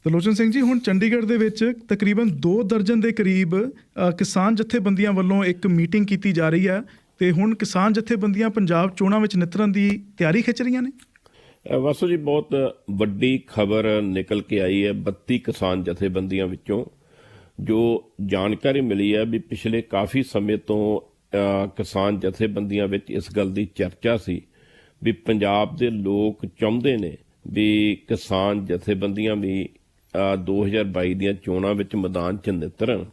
ਤਰਲੋਚਨ ਸਿੰਘ ਜੀ, ਹੁਣ ਚੰਡੀਗੜ੍ਹ ਦੇ ਵਿੱਚ ਤਕਰੀਬਨ 2 ਦਰਜਨ ਦੇ ਕਰੀਬ ਕਿਸਾਨ ਜਥੇਬੰਦੀਆਂ ਵੱਲੋਂ ਇੱਕ ਮੀਟਿੰਗ ਕੀਤੀ ਜਾ ਰਹੀ ਹੈ ਤੇ ਹੁਣ ਕਿਸਾਨ ਜਥੇਬੰਦੀਆਂ ਪੰਜਾਬ ਚੋਣਾਂ ਵਿੱਚ ਨਿਤਰਨ ਦੀ ਤਿਆਰੀ ਖਿੱਚ ਰਹੀਆਂ ਨੇ। ਵਾਸੂ ਜੀ, ਬਹੁਤ ਵੱਡੀ ਖਬਰ ਨਿਕਲ ਕੇ ਆਈ ਹੈ 32 ਕਿਸਾਨ ਜਥੇਬੰਦੀਆਂ ਵਿੱਚੋਂ। ਜੋ ਜਾਣਕਾਰੀ ਮਿਲੀ ਹੈ ਵੀ ਪਿਛਲੇ ਕਾਫੀ ਸਮੇਂ ਤੋਂ ਕਿਸਾਨ ਜਥੇਬੰਦੀਆਂ ਵਿੱਚ ਇਸ ਗੱਲ ਦੀ ਚਰਚਾ ਸੀ ਵੀ ਪੰਜਾਬ ਦੇ ਲੋਕ ਚਾਹੁੰਦੇ ਨੇ ਵੀ ਕਿਸਾਨ ਜਥੇਬੰਦੀਆਂ ਵੀ 2022 ਦੀਆਂ ਚੋਣਾਂ ਵਿੱਚ ਮੈਦਾਨ 'ਚ ਨਿਤਰਨ,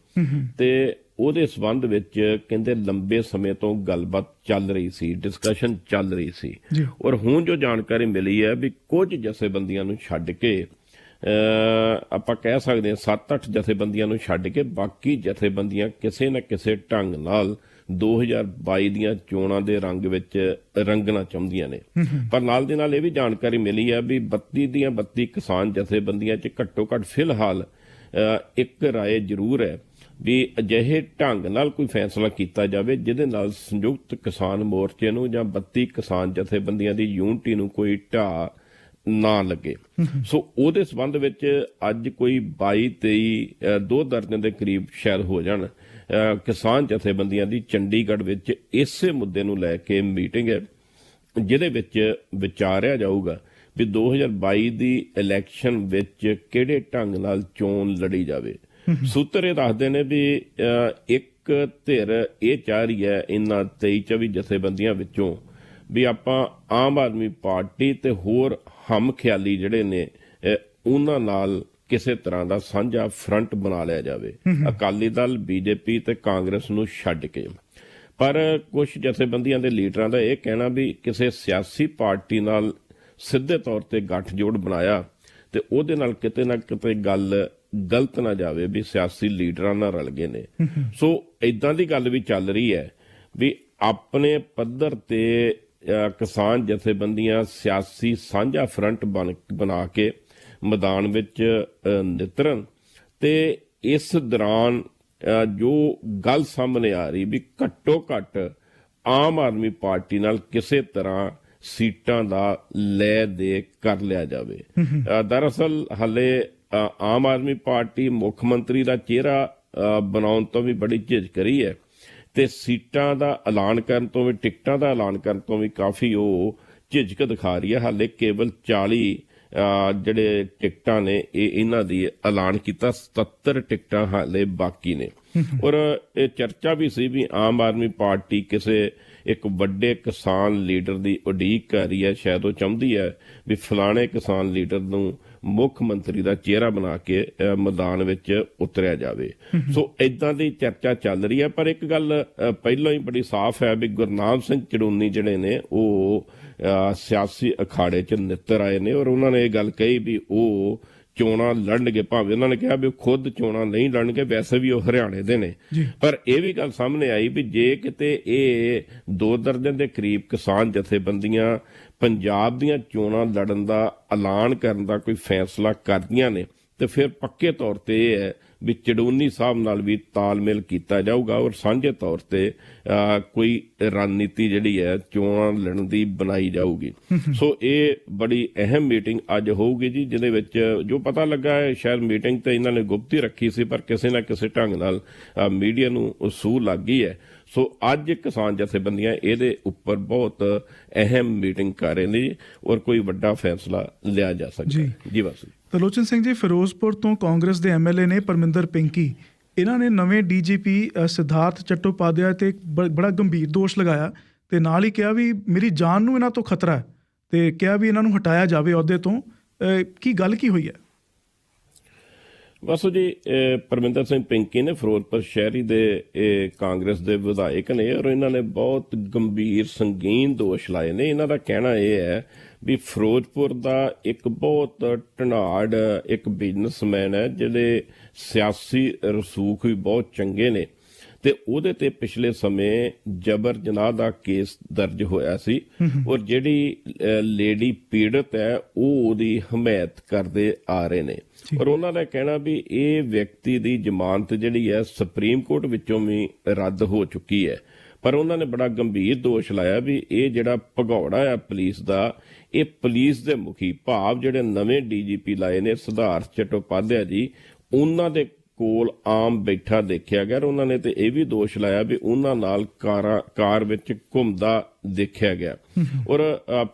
ਤੇ ਉਹਦੇ ਸੰਬੰਧ ਵਿੱਚ ਕਹਿੰਦੇ ਲੰਬੇ ਸਮੇਂ ਤੋਂ ਗੱਲਬਾਤ ਚੱਲ ਰਹੀ ਸੀ, ਡਿਸਕਸ਼ਨ ਚੱਲ ਰਹੀ ਸੀ। ਔਰ ਹੁਣ ਜੋ ਜਾਣਕਾਰੀ ਮਿਲੀ ਹੈ ਵੀ ਕੁਝ ਜਥੇਬੰਦੀਆਂ ਨੂੰ ਛੱਡ ਕੇ ਆਪਾਂ ਕਹਿ ਸਕਦੇ ਹਾਂ 7-8 ਜਥੇਬੰਦੀਆਂ ਨੂੰ ਛੱਡ ਕੇ ਬਾਕੀ ਜਥੇਬੰਦੀਆਂ ਕਿਸੇ ਨਾ ਕਿਸੇ ਢੰਗ ਨਾਲ 2022 ਦੀਆਂ ਚੋਣਾਂ ਦੇ ਰੰਗ ਵਿੱਚ ਰੰਗਣਾ ਚਾਹੁੰਦੀਆਂ ਨੇ। ਪਰ ਨਾਲ ਦੇ ਨਾਲ ਇਹ ਵੀ ਜਾਣਕਾਰੀ ਮਿਲੀ ਹੈ ਵੀ 32 ਦੀਆਂ 32 ਕਿਸਾਨ ਜਥੇਬੰਦੀਆਂ 'ਚ ਘੱਟੋ ਘੱਟ ਫਿਲਹਾਲ ਇੱਕ ਰਾਏ ਜ਼ਰੂਰ ਹੈ ਵੀ ਅਜਿਹੇ ਢੰਗ ਨਾਲ ਕੋਈ ਫੈਸਲਾ ਕੀਤਾ ਜਾਵੇ ਜਿਹਦੇ ਨਾਲ ਸੰਯੁਕਤ ਕਿਸਾਨ ਮੋਰਚੇ ਨੂੰ ਜਾਂ 32 ਕਿਸਾਨ ਜਥੇਬੰਦੀਆਂ ਦੀ ਯੂਨਿਟੀ ਨੂੰ ਕੋਈ ਢਾਹ ਨਾ ਲੱਗੇ। ਸੋ ਉਹਦੇ ਸੰਬੰਧ ਵਿੱਚ ਅੱਜ ਕੋਈ 22-23 2 ਦਰਜਨ ਦੇ ਕਰੀਬ ਸ਼ਾਇਦ ਹੋ ਜਾਣ ਕਿਸਾਨ ਜਥੇਬੰਦੀਆਂ ਦੀ ਚੰਡੀਗੜ੍ਹ ਵਿੱਚ ਇਸੇ ਮੁੱਦੇ ਨੂੰ ਲੈ ਕੇ ਮੀਟਿੰਗ ਹੈ, ਜਿਹਦੇ ਵਿੱਚ ਵਿਚਾਰਿਆ ਜਾਊਗਾ ਵੀ 2022 ਦੀ ਇਲੈਕਸ਼ਨ ਵਿੱਚ ਕਿਹੜੇ ਢੰਗ ਨਾਲ ਚੋਣ ਲੜੀ ਜਾਵੇ। ਸੂਤਰ ਇਹ ਦੱਸਦੇ ਨੇ ਵੀ ਇੱਕ ਧਿਰ ਇਹ ਚਾਹ ਰਹੀ ਹੈ ਇਹਨਾਂ 23-24 ਜਥੇਬੰਦੀਆਂ ਵਿੱਚੋਂ ਵੀ ਆਪਾਂ ਆਮ ਆਦਮੀ ਪਾਰਟੀ ਤੇ ਹੋਰ ਹਮ ਖਿਆਲੀ ਜਿਹੜੇ ਨੇ ਉਹਨਾਂ ਨਾਲ ਕਿਸੇ ਤਰ੍ਹਾਂ ਦਾ ਸਾਂਝਾ ਫਰੰਟ ਬਣਾ ਲਿਆ ਜਾਵੇ, ਅਕਾਲੀ ਦਲ, ਬੀਜੇਪੀ ਤੇ ਕਾਂਗਰਸ ਨੂੰ ਛੱਡ ਕੇ। ਪਰ ਕੁਝ ਜਥੇਬੰਦੀਆਂ ਦੇ ਲੀਡਰਾਂ ਦਾ ਇਹ ਕਹਿਣਾ ਵੀ ਕਿਸੇ ਸਿਆਸੀ ਪਾਰਟੀ ਨਾਲ ਸਿੱਧੇ ਤੌਰ ਤੇ ਗੱਠਜੋੜ ਬਣਾਇਆ ਤੇ ਉਹਦੇ ਨਾਲ ਕਿਤੇ ਨਾ ਕਿਤੇ ਗੱਲ ਗਲਤ ਨਾ ਜਾਵੇ ਵੀ ਸਿਆਸੀ ਲੀਡਰਾਂ ਨਾਲ ਰਲ ਗਏ ਨੇ। ਸੋ ਇਦਾਂ ਦੀ ਗੱਲ ਵੀ ਚੱਲ ਰਹੀ ਹੈ ਵੀ ਆਪਣੇ ਪੱਧਰ ਤੇ ਕਿਸਾਨ ਜਥੇਬੰਦੀਆਂ ਸਿਆਸੀ ਸਾਂਝਾ ਫਰੰਟ ਬਣਾ ਕੇ ਮੈਦਾਨ ਵਿੱਚ ਨਿਤਰਨ, ਤੇ ਇਸ ਦੌਰਾਨ ਜੋ ਗੱਲ ਸਾਹਮਣੇ ਆ ਰਹੀ ਵੀ ਘੱਟੋ ਘੱਟ ਆਮ ਆਦਮੀ ਪਾਰਟੀ ਨਾਲ ਕਿਸੇ ਤਰ੍ਹਾਂ ਸੀਟਾਂ ਦਾ ਲੈ ਦੇ ਕਰ ਲਿਆ ਜਾਵੇ। ਦਰਅਸਲ ਹਾਲੇ ਆਮ ਆਦਮੀ ਪਾਰਟੀ ਮੁੱਖ ਮੰਤਰੀ ਦਾ ਚਿਹਰਾ ਬਣਾਉਣ ਤੋਂ ਵੀ ਬੜੀ ਝਿਜਕ ਰਹੀ ਹੈ ਤੇ ਸੀਟਾਂ ਦਾ ਐਲਾਨ ਕਰਨ ਤੋਂ ਵੀ, ਟਿਕਟਾਂ ਦਾ ਐਲਾਨ ਕਰਨ ਤੋਂ ਵੀ ਕਾਫੀ ਉਹ ਝਿਜਕ ਦਿਖਾ ਰਹੀ ਹੈ। ਹਾਲੇ ਕੇਵਲ 40 ਜਿਹੜੇ ਟਿਕਟਾਂ ਨੇ ਇਹਨਾਂ ਦੀ ਐਲਾਨ ਕੀਤਾ, 77 ਟਿਕਟਾਂ ਹਾਲੇ ਬਾਕੀ ਨੇ। ਔਰ ਇਹ ਚਰਚਾ ਵੀ ਸੀ ਵੀ ਆਮ ਆਦਮੀ ਪਾਰਟੀ ਕਿਸੇ ਇੱਕ ਵੱਡੇ ਕਿਸਾਨ ਲੀਡਰ ਦੀ ਉਡੀਕ ਕਰ ਰਹੀ ਹੈ, ਸ਼ਾਇਦ ਉਹ ਚਾਹੁੰਦੀ ਹੈ ਵੀ ਫਲਾਣੇ ਕਿਸਾਨ ਲੀਡਰ ਨੂੰ ਮੁੱਖ ਮੰਤਰੀ ਦਾ ਚਿਹਰਾ ਬਣਾ ਕੇ ਮੈਦਾਨ ਵਿੱਚ ਉਤਰਿਆ ਜਾਵੇ। ਸੋ ਇਦਾਂ ਦੀ ਚਰਚਾ ਚੱਲ ਰਹੀ ਹੈ। ਪਰ ਇੱਕ ਗੱਲ ਪਹਿਲਾਂ ਹੀ ਬੜੀ ਸਾਫ਼ ਹੈ ਵੀ ਗੁਰਨਾਮ ਸਿੰਘ ਚੜੂਨੀ ਜਿਹੜੇ ਨੇ ਉਹ ਸਿਆਸੀ ਅਖਾੜੇ 'ਚ ਨਿੱਤਰ ਆਏ ਨੇ ਔਰ ਉਹਨਾਂ ਨੇ ਇਹ ਗੱਲ ਕਹੀ ਵੀ ਉਹ ਚੋਣਾਂ ਲੜਨਗੇ। ਭਾਵੇਂ ਉਹਨਾਂ ਨੇ ਕਿਹਾ ਵੀ ਉਹ ਖੁਦ ਚੋਣਾਂ ਨਹੀਂ ਲੜਨਗੇ, ਵੈਸੇ ਵੀ ਉਹ ਹਰਿਆਣੇ ਦੇ ਨੇ। ਪਰ ਇਹ ਵੀ ਗੱਲ ਸਾਹਮਣੇ ਆਈ ਵੀ ਜੇ ਕਿਤੇ ਇਹ 2 ਦਰਜਨ ਦੇ ਕਰੀਬ ਕਿਸਾਨ ਜਥੇਬੰਦੀਆਂ ਪੰਜਾਬ ਦੀਆਂ ਚੋਣਾਂ ਲੜਨ ਦਾ ਐਲਾਨ ਕਰਨ ਦਾ ਕੋਈ ਫੈਸਲਾ ਕਰਦੀਆਂ ਨੇ ਤੇ ਫਿਰ ਪੱਕੇ ਤੌਰ ਤੇ ਇਹ ਹੈ ਵੀ ਚੜੂਨੀ ਸਾਹਿਬ ਨਾਲ ਵੀ ਤਾਲਮੇਲ ਕੀਤਾ ਜਾਊਗਾ ਔਰ ਸਾਂਝੇ ਤੌਰ ਤੇ ਕੋਈ ਰਣਨੀਤੀ ਜਿਹੜੀ ਹੈ ਚੋਣਾਂ ਲੜਨ ਦੀ ਬਣਾਈ ਜਾਊਗੀ। ਸੋ ਇਹ ਬੜੀ ਅਹਿਮ ਮੀਟਿੰਗ ਅੱਜ ਹੋਊਗੀ ਜੀ, ਜਿਹਦੇ ਵਿੱਚ ਜੋ ਪਤਾ ਲੱਗਾ ਹੈ ਸ਼ਾਇਦ ਮੀਟਿੰਗ ਤੇ ਇਹਨਾਂ ਨੇ ਗੁਪਤੀ ਰੱਖੀ ਸੀ ਪਰ ਕਿਸੇ ਨਾ ਕਿਸੇ ਢੰਗ ਨਾਲ ਮੀਡੀਆ ਨੂੰ ਸੂਹ ਲੱਗ ਗਈ ਹੈ। ਸੋ ਅੱਜ ਕਿਸਾਨ ਜਥੇਬੰਦੀਆਂ ਇਹਦੇ ਉੱਪਰ ਬਹੁਤ ਅਹਿਮ ਮੀਟਿੰਗ ਕਰ ਰਹੇ ਨੇ ਔਰ ਕੋਈ ਵੱਡਾ ਫੈਸਲਾ ਲਿਆ ਜਾ ਸਕਦਾ ਜੀ। ਬਸ ਤਰਲੋਚਨ ਸਿੰਘ ਜੀ, ਫਿਰੋਜ਼ਪੁਰ ਤੋਂ ਕਾਂਗਰਸ ਦੇ MLA ਨੇ ਪਰਮਿੰਦਰ ਪਿੰਕੀ, ਇਹਨਾਂ ਨੇ ਨਵੇਂ DGP ਸਿਧਾਰਥ ਚੱਟੋਪਾਧਿਆਏ ਤੇ ਬੜਾ ਗੰਭੀਰ ਦੋਸ਼ ਲਗਾਇਆ ਤੇ ਨਾਲ ਹੀ ਕਿਹਾ ਵੀ ਮੇਰੀ ਜਾਨ ਨੂੰ ਇਹਨਾਂ ਤੋਂ ਖਤਰਾ ਹੈ ਤੇ ਕਿਹਾ ਵੀ ਇਹਨਾਂ ਨੂੰ ਹਟਾਇਆ ਜਾਵੇ ਅਹੁਦੇ ਤੋਂ। ਕੀ ਗੱਲ ਕੀ ਹੋਈ ਹੈ? ਬਸ ਜੀ, ਪਰਮਿੰਦਰ ਸਿੰਘ ਪਿੰਕੀ ਨੇ ਫਿਰੋਜ਼ਪੁਰ ਸ਼ਹਿਰੀ ਦੇ ਕਾਂਗਰਸ ਦੇ ਵਿਧਾਇਕ ਨੇ ਔਰ ਇਹਨਾਂ ਨੇ ਬਹੁਤ ਗੰਭੀਰ ਸੰਗੀਨ ਦੋਸ਼ ਲਾਏ ਨੇ। ਇਹਨਾਂ ਦਾ ਕਹਿਣਾ ਇਹ ਹੈ ਵੀ ਫਿਰੋਜ਼ਪੁਰ ਦਾ ਇੱਕ ਬਹੁਤ ਢਨਾੜ ਇੱਕ ਬਿਜ਼ਨਸਮੈਨ ਹੈ ਜਿਹੜੇ ਸਿਆਸੀ ਰਸੂਖ ਵੀ ਬਹੁਤ ਚੰਗੇ ਨੇ ਤੇ ਉਹਦੇ ਤੇ ਪਿਛਲੇ ਸਮੇਂ ਜਬਰ ਜਨਾਹ ਦਾ ਕੇਸ ਦਰਜ ਹੋਇਆ ਸੀ ਔਰ ਜਿਹੜੀ ਲੇਡੀ ਪੀੜਤ ਹੈ ਉਹ ਉਹਦੀ ਹਮਾਇਤ ਕਰਦੇ ਆ ਰਹੇ ਨੇ। ਔਰ ਉਹਨਾਂ ਦਾ ਕਹਿਣਾ ਵੀ ਇਹ ਵਿਅਕਤੀ ਦੀ ਜ਼ਮਾਨਤ ਜਿਹੜੀ ਹੈ ਸੁਪਰੀਮ ਕੋਰਟ ਵਿੱਚੋਂ ਵੀ ਰੱਦ ਹੋ ਚੁੱਕੀ ਹੈ ਪਰ ਉਹਨਾਂ ਨੇ ਬੜਾ ਗੰਭੀਰ ਦੋਸ਼ ਲਾਇਆ ਵੀ ਇਹ ਜਿਹੜਾ ਭਗੌੜਾ ਆ ਪੁਲਿਸ ਦਾ, ਇਹ ਪੁਲਿਸ ਦੇ ਮੁਖੀ ਭਾਵ ਜਿਹੜੇ ਨਵੇਂ ਡੀਜੀਪੀ ਲਾਏ ਨੇ ਸਿਧਾਰਥ ਚਟੋਪਾਧਿਆ ਜੀ, ਉਹਨਾਂ ਦੇ ਕੋਲ ਆਮ ਬੈਠਾ ਦੇਖਿਆ ਗਿਆ। ਉਹਨਾਂ ਨੇ ਤੇ ਇਹ ਵੀ ਦੋਸ਼ ਲਾਇਆ ਵੀ ਉਹਨਾਂ ਨਾਲ ਕਾਰ ਵਿੱਚ ਘੁੰਮਦਾ ਦੇਖਿਆ ਗਿਆ। ਔਰ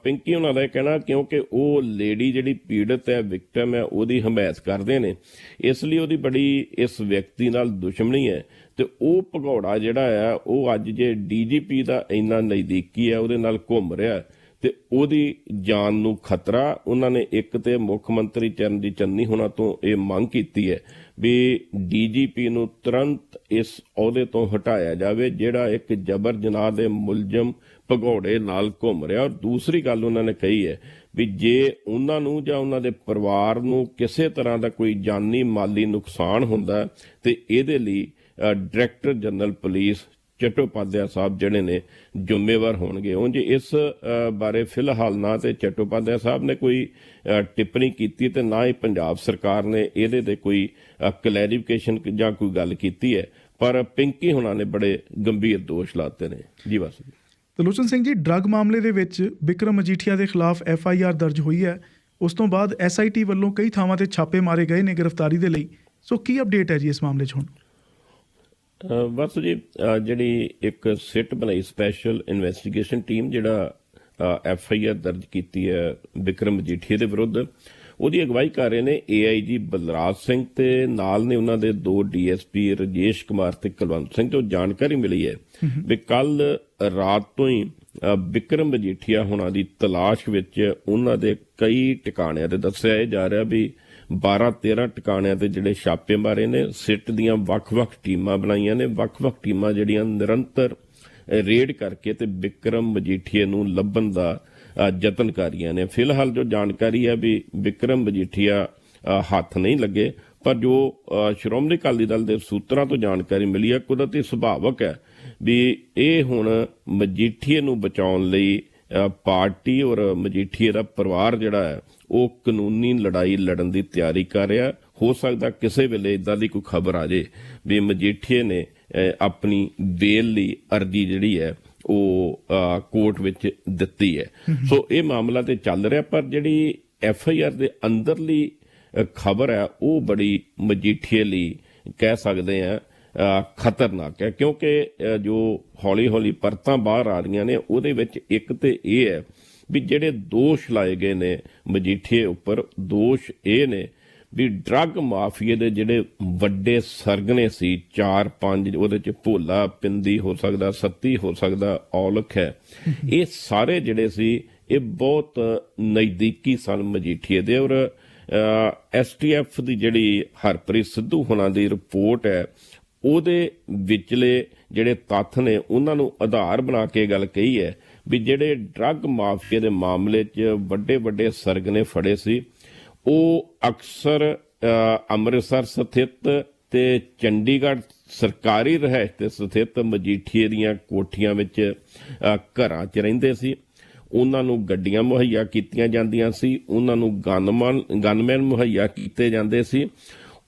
ਪਿੰਕੀ ਉਹਨਾਂ ਦਾ ਇਹ ਕਹਿਣਾ ਕਿਉਂਕਿ ਉਹ ਲੇਡੀ ਜਿਹੜੀ ਪੀੜਤ ਹੈ, ਵਿਕਟਮ ਹੈ, ਉਹਦੀ ਹਮਾਇਤ ਕਰਦੇ ਨੇ, ਇਸ ਲਈ ਉਹਦੀ ਬੜੀ ਇਸ ਵਿਅਕਤੀ ਨਾਲ ਦੁਸ਼ਮਣੀ ਹੈ। ਤੇ ਉਹ ਭਗੌੜਾ ਜਿਹੜਾ ਆ ਉਹ ਅੱਜ ਜੇ ਡੀਜੀਪੀ ਦਾ ਇੰਨਾ ਨਜ਼ਦੀਕੀ ਹੈ, ਉਹਦੇ ਨਾਲ ਘੁੰਮ ਰਿਹਾ ਤੇ ਉਹਦੀ ਜਾਨ ਨੂੰ ਖਤਰਾ। ਉਹਨਾਂ ਨੇ ਇੱਕ ਤੇ ਮੁੱਖ ਮੰਤਰੀ ਚਰਨਜੀਤ ਚੰਨੀ ਹੋਣਾ ਤੋਂ ਇਹ ਮੰਗ ਕੀਤੀ ਹੈ ਵੀ ਡੀਜੀਪੀ ਨੂੰ ਤੁਰੰਤ ਇਸ ਅਹੁਦੇ ਤੋਂ ਹਟਾਇਆ ਜਾਵੇ ਜਿਹੜਾ ਇੱਕ ਜਬਰ ਜਨਾਹ ਦੇ ਮੁਲਜ਼ਮ ਭਗੌੜੇ ਨਾਲ ਘੁੰਮ ਰਿਹਾ। ਔਰ ਦੂਸਰੀ ਗੱਲ ਉਹਨਾਂ ਨੇ ਕਹੀ ਹੈ ਵੀ ਜੇ ਉਹਨਾਂ ਨੂੰ ਜਾਂ ਉਹਨਾਂ ਦੇ ਪਰਿਵਾਰ ਨੂੰ ਕਿਸੇ ਤਰ੍ਹਾਂ ਦਾ ਕੋਈ ਜਾਨੀ ਮਾਲੀ ਨੁਕਸਾਨ ਹੁੰਦਾ ਤੇ ਇਹਦੇ ਲਈ ਡਾਇਰੈਕਟਰ ਜਨਰਲ ਪੁਲਿਸ ਚਟੋਪਾਧਿਆ ਸਾਹਿਬ ਜਿਹੜੇ ਨੇ ਜ਼ਿੰਮੇਵਾਰ ਹੋਣਗੇ। ਉਂਝ ਇਸ ਬਾਰੇ ਫਿਲਹਾਲ ਨਾ ਤੇ ਚਟੋਪਾਧਿਆ ਸਾਹਿਬ ਨੇ ਕੋਈ ਟਿੱਪਣੀ ਕੀਤੀ ਤੇ ਨਾ ਹੀ ਪੰਜਾਬ ਸਰਕਾਰ ਨੇ ਇਹਦੇ ਤੇ ਕੋਈ ਕਲੈਰੀਫਿਕੇਸ਼ਨ ਜਾਂ ਕੋਈ ਗੱਲ ਕੀਤੀ ਹੈ, ਪਰ ਪਿੰਕੀ ਹੁਣਾਂ ਨੇ ਬੜੇ ਗੰਭੀਰ ਦੋਸ਼ ਲਾਤੇ ਨੇ ਜੀ। ਬਸ ਤਲੋਚਨ ਸਿੰਘ ਜੀ, ਡਰੱਗ ਮਾਮਲੇ ਦੇ ਵਿੱਚ ਬਿਕਰਮ ਮਜੀਠੀਆ ਦੇ ਖਿਲਾਫ FIR ਦਰਜ ਹੋਈ ਹੈ। ਉਸ ਤੋਂ ਬਾਅਦ SIT ਵੱਲੋਂ ਕਈ ਥਾਵਾਂ ਤੇ ਛਾਪੇ ਮਾਰੇ ਗਏ ਨੇ ਗ੍ਰਿਫਤਾਰੀ ਦੇ ਲਈ। ਸੋ ਕੀ ਅਪਡੇਟ ਹੈ ਜੀ ਇਸ ਮਾਮਲੇ 'ਚ ਹੁਣ? ਬਸ ਜੀ, ਜਿਹੜੀ ਇੱਕ ਸਿੱਟ ਬਣਾਈ ਸਪੈਸ਼ਲ ਇਨਵੈਸਟੀਗੇਸ਼ਨ ਟੀਮ ਜਿਹੜਾ FIR ਦਰਜ ਕੀਤੀ ਹੈ ਬਿਕਰਮ ਮਜੀਠੀਆ ਦੇ ਵਿਰੁੱਧ, ਉਹਦੀ ਅਗਵਾਈ ਕਰ ਰਹੇ ਨੇ AIG ਬਲਰਾਜ ਸਿੰਘ ਤੇ ਨਾਲ ਨੇ ਉਹਨਾਂ ਦੇ 2 DSP ਰਜੇਸ਼ ਕੁਮਾਰ ਤੇ ਕੁਲਵੰਤ ਸਿੰਘ। ਤੋਂ ਜਾਣਕਾਰੀ ਮਿਲੀ ਹੈ ਵੀ ਕੱਲ ਰਾਤ ਤੋਂ ਹੀ ਬਿਕਰਮ ਮਜੀਠੀਆ ਹੋਣਾ ਦੀ ਤਲਾਸ਼ ਵਿੱਚ ਉਹਨਾਂ ਦੇ ਕਈ ਟਿਕਾਣਿਆਂ ਤੇ ਦੱਸਿਆ ਇਹ ਜਾ ਰਿਹਾ ਵੀ 12-13 ਟਿਕਾਣਿਆਂ ਤੇ ਜਿਹੜੇ ਛਾਪੇ ਮਾਰੇ ਨੇ। ਸਿੱਟ ਦੀਆਂ ਵੱਖ-ਵੱਖ ਟੀਮਾਂ ਬਣਾਈਆਂ ਨੇ, ਵੱਖ-ਵੱਖ ਟੀਮਾਂ ਜਿਹੜੀਆਂ ਨਿਰੰਤਰ ਰੇਡ ਕਰਕੇ ਤੇ ਬਿਕਰਮ ਮਜੀਠੀਆ ਨੂੰ ਲੱਭਣ ਦਾ ਯਤਨ ਕਰ ਰਹੀਆਂ ਨੇ। ਫਿਲਹਾਲ ਜੋ ਜਾਣਕਾਰੀ ਹੈ ਵੀ ਬਿਕਰਮ ਮਜੀਠੀਆ ਹੱਥ ਨਹੀਂ ਲੱਗੇ, ਪਰ ਜੋ ਸ਼੍ਰੋਮਣੀ ਅਕਾਲੀ ਦਲ ਦੇ ਸੂਤਰਾਂ ਤੋਂ ਜਾਣਕਾਰੀ ਮਿਲੀ ਹੈ, ਕੁਦਰਤੀ ਸੁਭਾਵਕ ਹੈ ਵੀ ਇਹ ਹੁਣ ਮਜੀਠੀਏ ਨੂੰ ਬਚਾਉਣ ਲਈ ਪਾਰਟੀ ਔਰ ਮਜੀਠੀਏ ਦਾ ਪਰਿਵਾਰ ਜਿਹੜਾ ਹੈ ਉਹ ਕਾਨੂੰਨੀ ਲੜਾਈ ਲੜਨ ਦੀ ਤਿਆਰੀ ਕਰ ਰਿਹਾ। ਹੋ ਸਕਦਾ ਕਿਸੇ ਵੇਲੇ ਇਦਾਂ ਦੀ ਕੋਈ ਖਬਰ ਆ ਜਾਏ ਵੀ ਮਜੀਠੀਏ ਨੇ ਆਪਣੀ ਬੇਲ ਲਈ ਅਰਜ਼ੀ ਜਿਹੜੀ ਹੈ ਉਹ ਕੋਰਟ ਵਿੱਚ ਦਿੱਤੀ ਹੈ। ਸੋ ਇਹ ਮਾਮਲਾ ਤੇ ਚੱਲ ਰਿਹਾ, ਪਰ ਜਿਹੜੀ FIR ਦੇ ਅੰਦਰਲੀ ਖਬਰ ਹੈ ਉਹ ਬੜੀ ਮਜੀਠੀਏ ਲਈ ਕਹਿ ਸਕਦੇ ਆ ਖਤਰਨਾਕ ਹੈ, ਕਿਉਂਕਿ ਜੋ ਹੌਲੀ ਹੌਲੀ ਪਰਤਾਂ ਬਾਹਰ ਆ ਰਹੀਆਂ ਨੇ ਉਹਦੇ ਵਿੱਚ ਇੱਕ ਤੇ ਇਹ ਹੈ ਵੀ ਜਿਹੜੇ ਦੋਸ਼ ਲਾਏ ਗਏ ਨੇ ਮਜੀਠੀਏ ਉੱਪਰ, ਦੋਸ਼ ਇਹ ਨੇ ਵੀ ਡਰੱਗ ਮਾਫੀਏ ਦੇ ਜਿਹੜੇ ਵੱਡੇ ਸਰਗਨੇ ਸੀ 4-5, ਉਹਦੇ ਚ ਭੋਲਾ, ਪਿੰਦੀ ਹੋ ਸਕਦਾ, ਸੱਤੀ ਹੋ ਸਕਦਾ, ਔਲਖ ਹੈ, ਇਹ ਸਾਰੇ ਜਿਹੜੇ ਸੀ ਇਹ ਬਹੁਤ ਨਜ਼ਦੀਕੀ ਸਨ ਮਜੀਠੀਏ ਦੇ। ਔਰ STF ਦੀ ਜਿਹੜੀ ਹਰਪ੍ਰੀਤ ਸਿੱਧੂ ਹੋਣਾ ਦੀ ਰਿਪੋਰਟ ਹੈ ਉਹਦੇ ਵਿਚਲੇ ਜਿਹੜੇ ਤੱਥ ਨੇ ਉਹਨਾਂ ਨੂੰ ਆਧਾਰ ਬਣਾ ਕੇ ਗੱਲ ਕਹੀ ਹੈ ਵੀ ਜਿਹੜੇ ਡਰੱਗ ਮਾਫੀਆ ਦੇ ਮਾਮਲੇ 'ਚ ਵੱਡੇ ਵੱਡੇ ਸਰਗਨੇ ਫੜੇ ਸੀ ਉਹ ਅਕਸਰ ਅੰਮ੍ਰਿਤਸਰ ਸਥਿਤ ਤੇ ਚੰਡੀਗੜ੍ਹ ਸਰਕਾਰੀ ਰਿਹਾਇਸ਼ ਤੇ ਸਥਿਤ ਮਜੀਠੀਏ ਦੀਆਂ ਕੋਠੀਆਂ ਵਿੱਚ ਘਰਾਂ 'ਚ ਰਹਿੰਦੇ ਸੀ। ਉਹਨਾਂ ਨੂੰ ਗੱਡੀਆਂ ਮੁਹੱਈਆ ਕੀਤੀਆਂ ਜਾਂਦੀਆਂ ਸੀ, ਉਹਨਾਂ ਨੂੰ ਗਨਮੈਨ ਮੁਹੱਈਆ ਕੀਤੇ ਜਾਂਦੇ ਸੀ।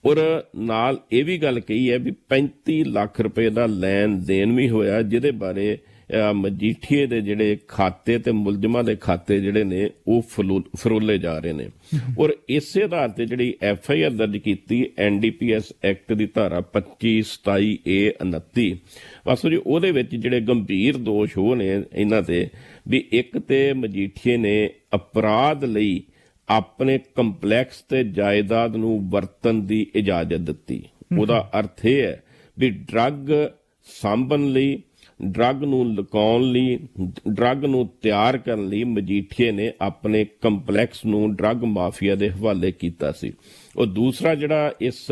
ਔਰ ਨਾਲ ਇਹ ਵੀ ਗੱਲ ਕਹੀ ਹੈ ਵੀ 35 ਲੱਖ ਰੁਪਏ ਦਾ ਲੈਣ ਦੇਣ ਵੀ ਹੋਇਆ, ਜਿਹਦੇ ਬਾਰੇ ਮਜੀਠੀਏ ਦੇ ਜਿਹੜੇ ਖਾਤੇ ਤੇ ਮੁਲਜ਼ਮਾਂ ਦੇ ਖਾਤੇ ਜਿਹੜੇ ਨੇ ਉਹ ਫਰੋਲੇ ਜਾ ਰਹੇ ਨੇ। ਔਰ ਇਸੇ ਆਧਾਰ ਤੇ ਜਿਹੜੀ FIR ਦਰਜ ਕੀਤੀ NDPS ਐਕਟ ਦੀ ਧਾਰਾ 25, 27, A, 29, ਬਸ ਜੀ ਉਹਦੇ ਵਿੱਚ ਜਿਹੜੇ ਗੰਭੀਰ ਦੋਸ਼ ਉਹ ਨੇ ਇਹਨਾਂ ਤੇ ਵੀ ਇੱਕ ਤੇ ਮਜੀਠੀਏ ਨੇ ਅਪਰਾਧ ਲਈ ਆਪਣੇ ਕੰਪਲੈਕਸ ਤੇ ਜਾਇਦਾਦ ਨੂੰ ਵਰਤਣ ਦੀ ਇਜਾਜ਼ਤ ਦਿੱਤੀ। ਉਹਦਾ ਅਰਥ ਇਹ ਹੈ ਵੀ ਡਰੱਗ ਸਾਂਭਣ ਲਈ, ਡਰੱਗ ਨੂੰ ਲੁਕਾਉਣ ਲਈ, ਡਰੱਗ ਨੂੰ ਤਿਆਰ ਕਰਨ ਲਈ ਮਜੀਠੀਏ ਨੇ ਆਪਣੇ ਕੰਪਲੈਕਸ ਨੂੰ ਡਰੱਗ ਮਾਫੀਆ ਦੇ ਹਵਾਲੇ ਕੀਤਾ ਸੀ। ਉਹ ਦੂਸਰਾ ਜਿਹੜਾ ਇਸ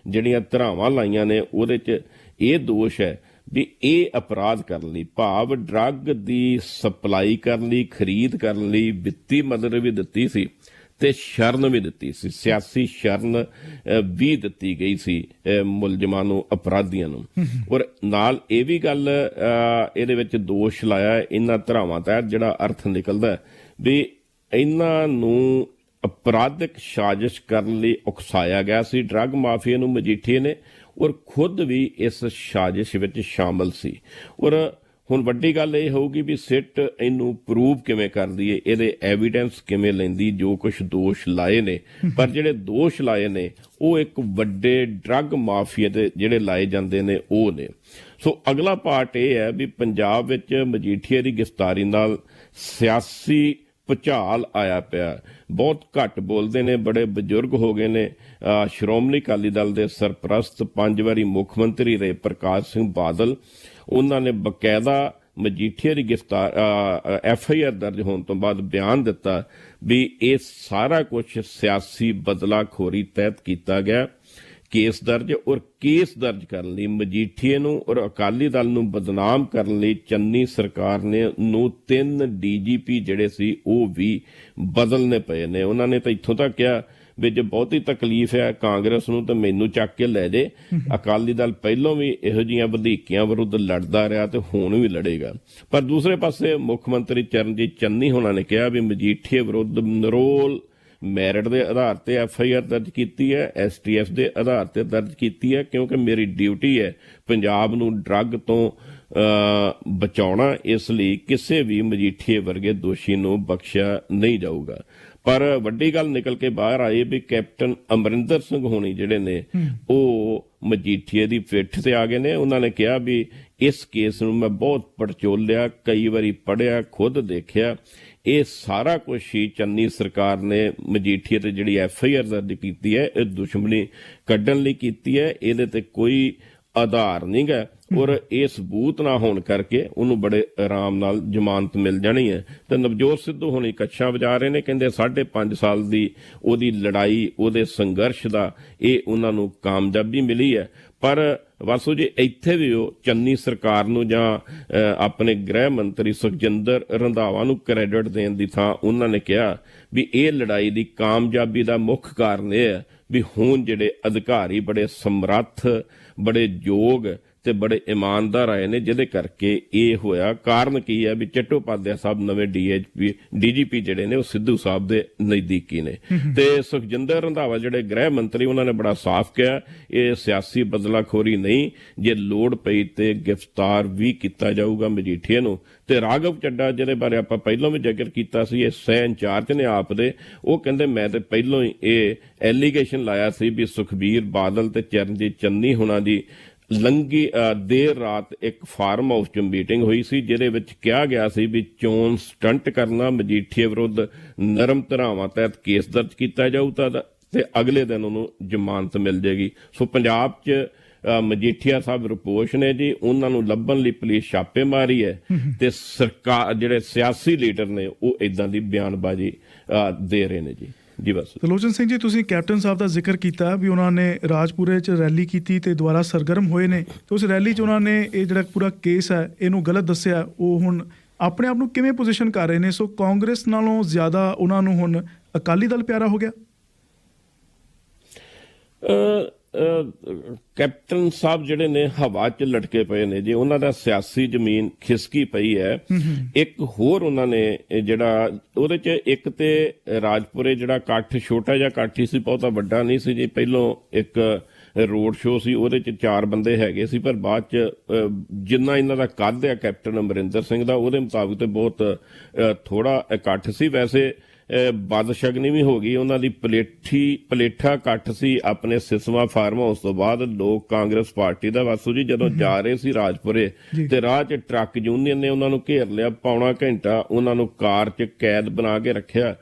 ਜਿਹੜੀਆਂ ਧਾਰਾਵਾਂ ਲਾਈਆਂ ਨੇ ਉਹਦੇ 'ਚ ਇਹ ਦੋਸ਼ ਹੈ ਵੀ ਇਹ ਅਪਰਾਧ ਕਰਨ ਲਈ, ਭਾਵ ਡਰੱਗ ਦੀ ਸਪਲਾਈ ਕਰਨ ਲਈ, ਖਰੀਦ ਕਰਨ ਲਈ ਵਿੱਤੀ ਮਦਦ ਵੀ ਦਿੱਤੀ ਸੀ ਤੇ ਸ਼ਰਨ ਵੀ ਦਿੱਤੀ ਸੀ, ਸਿਆਸੀ ਸ਼ਰਨ ਵੀ ਦਿੱਤੀ ਗਈ ਸੀ ਮੁਲਜ਼ਮਾਂ ਨੂੰ, ਅਪਰਾਧੀਆਂ ਨੂੰ। ਔਰ ਨਾਲ ਇਹ ਵੀ ਗੱਲ ਇਹਦੇ ਵਿੱਚ ਦੋਸ਼ ਲਾਇਆ ਇਹਨਾਂ ਧਾਰਾਵਾਂ ਤਹਿਤ ਜਿਹੜਾ ਅਰਥ ਨਿਕਲਦਾ ਵੀ ਇਹਨਾਂ ਨੂੰ ਅਪਰਾਧਿਕ ਸਾਜ਼ਿਸ਼ ਕਰਨ ਲਈ ਉਕਸਾਇਆ ਗਿਆ ਸੀ ਡਰੱਗ ਮਾਫੀਆ ਨੂੰ ਮਜੀਠੀਏ ਨੇ, ਔਰ ਖੁਦ ਵੀ ਇਸ ਸਾਜ਼ਿਸ਼ ਵਿੱਚ ਸ਼ਾਮਲ ਸੀ। ਔਰ ਹੁਣ ਵੱਡੀ ਗੱਲ ਇਹ ਹੋਊਗੀ ਵੀ ਸਿੱਟ ਇਹਨੂੰ ਪ੍ਰੂਵ ਕਿਵੇਂ ਕਰਦੀ ਏ, ਇਹਦੇ ਐਵੀਡੈਂਸ ਕਿਵੇਂ ਲੈਂਦੀ, ਜੋ ਕੁਝ ਦੋਸ਼ ਲਾਏ ਨੇ। ਪਰ ਜਿਹੜੇ ਦੋਸ਼ ਲਾਏ ਨੇ ਉਹ ਇੱਕ ਵੱਡੇ ਡਰੱਗ ਮਾਫੀਆ ਦੇ ਜਿਹੜੇ ਲਾਏ ਜਾਂਦੇ ਨੇ ਉਹ ਨੇ। ਸੋ ਅਗਲਾ ਪਾਰਟ ਇਹ ਹੈ ਵੀ ਪੰਜਾਬ ਵਿੱਚ ਮਜੀਠੀਆ ਦੀ ਗ੍ਰਿਫਤਾਰੀ ਨਾਲ ਸਿਆਸੀ ਭੁਚਾਲ ਆਇਆ ਪਿਆ। ਬਹੁਤ ਘੱਟ ਬੋਲਦੇ ਨੇ, ਬੜੇ ਬਜ਼ੁਰਗ ਹੋ ਗਏ ਨੇ। ਸ਼੍ਰੋਮਣੀ ਅਕਾਲੀ ਦਲ ਦੇ ਸਰਪ੍ਰਸਤ 5 ਵਾਰੀ ਮੁੱਖ ਮੰਤਰੀ ਰਹੇ ਪ੍ਰਕਾਸ਼ ਸਿੰਘ ਬਾਦਲ, ਉਹਨਾਂ ਨੇ ਬਕਾਇਦਾ ਮਜੀਠੀਆ ਦੀ ਗ੍ਰਿਫਤਾਰ FIR ਦਰਜ ਹੋਣ ਤੋਂ ਬਾਅਦ ਬਿਆਨ ਦਿੱਤਾ ਵੀ ਇਹ ਸਾਰਾ ਕੁਝ ਸਿਆਸੀ ਬਦਲਾਖੋਰੀ ਤਹਿਤ ਕੀਤਾ ਗਿਆ। ਕੇਸ ਦਰਜ ਔਰ ਕੇਸ ਦਰਜ ਕਰਨ ਲਈ ਮਜੀਠੀਏ ਨੂੰ ਔਰ ਅਕਾਲੀ ਦਲ ਨੂੰ ਬਦਨਾਮ ਕਰਨ ਲਈ ਚੰਨੀ ਸਰਕਾਰ ਨੇ ਨੂੰ 3 DGP ਜਿਹੜੇ ਸੀ ਉਹ ਵੀ ਬਦਲਨੇ ਪਏ ਨੇ। ਉਹਨਾਂ ਨੇ ਤਾਂ ਇੱਥੋਂ ਤੱਕ ਕਿਹਾ ਵੀ ਜੇ ਬਹੁਤੀ ਤਕਲੀਫ ਹੈ ਕਾਂਗਰਸ ਨੂੰ ਤਾਂ ਮੈਨੂੰ ਚੱਕ ਕੇ ਲੈ ਜੇ। ਅਕਾਲੀ ਦਲ ਪਹਿਲਾਂ ਵੀ ਇਹੋ ਜਿਹੀਆਂ ਵਧੀਕੀਆਂ ਵਿਰੁੱਧ ਲੜਦਾ ਰਿਹਾ ਤੇ ਹੁਣ ਵੀ ਲੜੇਗਾ। ਪਰ ਦੂਸਰੇ ਪਾਸੇ ਮੁੱਖ ਮੰਤਰੀ ਚਰਨਜੀਤ ਚੰਨੀ ਹੋਣਾ ਨੇ ਕਿਹਾ ਵੀ ਮਜੀਠੀਏ ਵਿਰੁੱਧ ਨਿਰੋਲ ਮੈਰਿਟ ਦੇ ਆਧਾਰ ਤੇ FIR ਦਰਜ ਕੀਤੀ ਹੈ, STF ਦੇ ਆਧਾਰ ਤੇ ਦਰਜ ਕੀਤੀ ਹੈ, ਕਿਉਂਕਿ ਮੇਰੀ ਡਿਊਟੀ ਹੈ ਪੰਜਾਬ ਨੂੰ ਡਰੱਗ ਤੋਂ ਬਚਾਉਣਾ। ਇਸ ਲਈ ਕਿਸੇ ਵੀ ਮਜੀਠੀਏ ਵਰਗੇ ਦੋਸ਼ੀ ਨੂੰ ਬਖਸ਼ਿਆ ਨਹੀਂ ਜਾਊਗਾ। ਪਰ ਵੱਡੀ ਗੱਲ ਨਿਕਲ ਕੇ ਬਾਹਰ ਆਈ ਵੀ ਕੈਪਟਨ ਅਮਰਿੰਦਰ ਸਿੰਘ ਹੋਣੀ ਜਿਹੜੇ ਨੇ ਉਹ ਮਜੀਠੀਏ ਦੀ ਪਿੱਠ ਤੇ ਆ ਗਏ ਨੇ। ਉਹਨਾਂ ਨੇ ਕਿਹਾ ਵੀ ਇਸ ਕੇਸ ਨੂੰ ਮੈਂ ਬਹੁਤ ਪੜਚੋਲਿਆ, ਕਈ ਵਾਰੀ ਪੜ੍ਹਿਆ, ਖੁਦ ਦੇਖਿਆ। ਇਹ ਸਾਰਾ ਕੁਝ ਹੀ ਚੰਨੀ ਸਰਕਾਰ ਨੇ ਮਜੀਠੀਏ ਤੇ ਜਿਹੜੀ FIR ਦਰਜ ਕੀਤੀ ਹੈ ਇਹ ਦੁਸ਼ਮਣੀ ਕੱਢਣ ਲਈ ਕੀਤੀ ਹੈ। ਇਹਦੇ ਤੇ ਕੋਈ ਆਧਾਰ ਨਹੀਂ ਗਾ ਔਰ ਇਹ ਸਬੂਤ ਨਾ ਹੋਣ ਕਰਕੇ ਉਹਨੂੰ ਬੜੇ ਆਰਾਮ ਨਾਲ ਜ਼ਮਾਨਤ ਮਿਲ ਜਾਣੀ ਹੈ। ਤੇ ਨਵਜੋਤ ਸਿੱਧੂ ਹੁਣੀ ਕੱਛਾਂ ਵਜਾ ਰਹੇ ਨੇ, ਕਹਿੰਦੇ 5.5 ਸਾਲ ਦੀ ਉਹਦੀ ਲੜਾਈ, ਉਹਦੇ ਸੰਘਰਸ਼ ਦਾ ਇਹ ਉਹਨਾਂ ਨੂੰ ਕਾਮਯਾਬੀ ਮਿਲੀ ਹੈ। ਪਰ ਵਾਸੂ ਜੀ ਇੱਥੇ ਵੀ ਉਹ ਚੰਨੀ ਸਰਕਾਰ ਨੂੰ ਜਾਂ ਆਪਣੇ ਗ੍ਰਹਿ ਮੰਤਰੀ ਸੁਖਜਿੰਦਰ ਰੰਧਾਵਾ ਨੂੰ ਕ੍ਰੈਡਿਟ ਦੇਣ ਦੀ ਥਾਂ ਉਹਨਾਂ ਨੇ ਕਿਹਾ ਵੀ ਇਹ ਲੜਾਈ ਦੀ ਕਾਮਯਾਬੀ ਦਾ ਮੁੱਖ ਕਾਰਨ ਇਹ ਹੈ ਵੀ ਹੁਣ ਜਿਹੜੇ ਅਧਿਕਾਰੀ ਬੜੇ ਸਮਰੱਥ, ਬੜੇ ਯੋਗ ਤੇ ਬੜੇ ਇਮਾਨਦਾਰ ਆਏ ਨੇ, ਜਿਹਦੇ ਕਰਕੇ ਇਹ ਹੋਇਆ। ਕਾਰਨ ਕੀ ਹੈ ਵੀ ਚੱਟੋਪਾਧਿਆ ਸਾਹਿਬ ਨਵੇਂ DGP ਜਿਹੜੇ ਨੇ ਉਹ ਸਿੱਧੂ ਸਾਹਿਬ ਦੇ ਨਜ਼ਦੀਕੀ ਨੇ। ਤੇ ਸੁਖਜਿੰਦਰ ਰੰਧਾਵਾ ਜਿਹੜੇ ਗ੍ਰਹਿ ਮੰਤਰੀ, ਉਹਨਾਂ ਨੇ ਬੜਾ ਸਾਫ਼ ਕਿਹਾ ਇਹ ਸਿਆਸੀ ਬਦਲਾਖੋਰੀ ਨਹੀਂ, ਜੇ ਲੋੜ ਪਈ ਤੇ ਗ੍ਰਿਫਤਾਰ ਵੀ ਕੀਤਾ ਜਾਊਗਾ ਮਜੀਠੀਏ ਨੂੰ। ਤੇ ਰਾਘਵ ਚੱਡਾ ਜਿਹਦੇ ਬਾਰੇ ਆਪਾਂ ਪਹਿਲਾਂ ਵੀ ਜ਼ਿਕਰ ਕੀਤਾ ਸੀ, ਇਹ ਸਹਿ ਇੰਚਾਰਜ ਨੇ ਆਪ ਦੇ, ਉਹ ਕਹਿੰਦੇ ਮੈਂ ਤੇ ਪਹਿਲਾਂ ਹੀ ਇਹ ਐਲੀਗੇਸ਼ਨ ਲਾਇਆ ਸੀ ਵੀ ਸੁਖਬੀਰ ਬਾਦਲ ਤੇ ਚਰਨਜੀਤ ਚੰਨੀ ਹੁਣਾਂ ਦੀ ਲੰਗੀ ਦੇਰ ਰਾਤ ਇੱਕ ਫਾਰਮ ਹਾਊਸ 'ਚ ਮੀਟਿੰਗ ਹੋਈ ਸੀ ਜਿਹਦੇ ਵਿੱਚ ਕਿਹਾ ਗਿਆ ਸੀ ਵੀ ਚੋਣ ਸਟੰਟ ਕਰਨਾ, ਮਜੀਠੀਏ ਵਿਰੁੱਧ ਨਰਮ ਧਾਰਾਵਾਂ ਤਹਿਤ ਕੇਸ ਦਰਜ ਕੀਤਾ ਜਾਊ ਤਾਂ ਤੇ ਅਗਲੇ ਦਿਨ ਉਹਨੂੰ ਜ਼ਮਾਨਤ ਮਿਲ ਜਾਏਗੀ। ਸੋ ਪੰਜਾਬ 'ਚ ਮਜੀਠੀਆ ਸਾਹਿਬ ਰਿਪੋਰਟ ਨੇ ਜੀ, ਉਹਨਾਂ ਨੂੰ ਲੱਭਣ ਲਈ ਪੁਲਿਸ ਛਾਪੇ ਮਾਰੀ ਹੈ ਤੇ ਸਰਕਾਰ ਜਿਹੜੇ ਸਿਆਸੀ ਲੀਡਰ ਨੇ ਉਹ ਇਦਾਂ ਦੀ ਬਿਆਨਬਾਜ਼ੀ ਦੇ ਰਹੇ ਨੇ ਜੀ। ਜੀ ਬਸ ਤਲੋਚਨ ਸਿੰਘ ਜੀ, ਤੁਸੀਂ ਕੈਪਟਨ ਸਾਹਿਬ ਦਾ ਜ਼ਿਕਰ ਕੀਤਾ ਵੀ ਉਹਨਾਂ ਨੇ ਰਾਜਪੁਰੇ 'ਚ ਰੈਲੀ ਕੀਤੀ ਤੇ ਦੁਬਾਰਾ ਸਰਗਰਮ ਹੋਏ ਨੇ, ਤੇ ਉਸ ਰੈਲੀ 'ਚ ਉਹਨਾਂ ਨੇ ਇਹ ਜਿਹੜਾ ਪੂਰਾ ਕੇਸ ਹੈ ਇਹਨੂੰ ਗਲਤ ਦੱਸਿਆ। ਉਹ ਹੁਣ ਆਪਣੇ ਆਪ ਨੂੰ ਕਿਵੇਂ ਪੋਜੀਸ਼ਨ ਕਰ ਰਹੇ ਨੇ? ਸੋ ਕਾਂਗਰਸ ਨਾਲੋਂ ਜ਼ਿਆਦਾ ਉਹਨਾਂ ਨੂੰ ਹੁਣ ਅਕਾਲੀ ਦਲ ਪਿਆਰਾ ਹੋ ਗਿਆ? ਕੈਪਟਨ ਸਾਹਿਬ ਜਿਹੜੇ ਨੇ ਹਵਾ 'ਚ ਲਟਕੇ ਪਏ ਨੇ ਜੀ, ਉਹਨਾਂ ਦਾ ਸਿਆਸੀ ਜ਼ਮੀਨ ਖਿਸਕੀ ਪਈ ਹੈ। ਇੱਕ ਹੋਰ ਉਹਨਾਂ ਨੇ ਜਿਹੜਾ ਉਹਦੇ 'ਚ ਇੱਕ ਤੇ ਰਾਜਪੁਰੇ ਜਿਹੜਾ ਇਕੱਠ ਛੋਟਾ ਜਿਹਾ ਇਕੱਠ ਹੀ ਸੀ, ਬਹੁਤਾ ਵੱਡਾ ਨਹੀਂ ਸੀ ਜੀ। ਪਹਿਲੋਂ ਇੱਕ ਰੋਡ ਸ਼ੋਅ ਸੀ, ਉਹਦੇ 'ਚ 4 ਬੰਦੇ ਹੈਗੇ ਸੀ, ਪਰ ਬਾਅਦ 'ਚ ਜਿੰਨਾ ਇਹਨਾਂ ਦਾ ਕੱਦ ਹੈ ਕੈਪਟਨ ਅਮਰਿੰਦਰ ਸਿੰਘ ਦਾ, ਉਹਦੇ ਮੁਤਾਬਕ ਤੇ ਬਹੁਤ ਥੋੜਾ ਇਕੱਠ ਸੀ। ਵੈਸੇ ਬਦਸ਼ਗਨੀ ਵੀ ਹੋ ਗਈ, ਉਹਨਾਂ ਦੀ ਪਲੇਠਾ ਇਕੱਠ ਸੀ ਆਪਣੇ ਸਿਸਵਾ ਫਾਰਮ ਹਾਊਸ ਤੋਂ ਬਾਅਦ। ਲੋਕ ਕਾਂਗਰਸ ਪਾਰਟੀ ਦਾ ਵਾਸੂ ਜੀ ਜਦੋਂ ਜਾ ਰਹੇ ਸੀ ਰਾਜਪੁਰੇ ਤੇ ਰਾਹ 'ਚ ਟਰੱਕ ਯੂਨੀਅਨ ਨੇ ਉਹਨਾਂ ਨੂੰ ਘੇਰ ਲਿਆ, ਪੌਣਾ ਘੰਟਾ ਉਹਨਾਂ ਨੂੰ ਕਾਰ 'ਚ ਕੈਦ ਬਣਾ ਕੇ ਰੱਖਿਆ,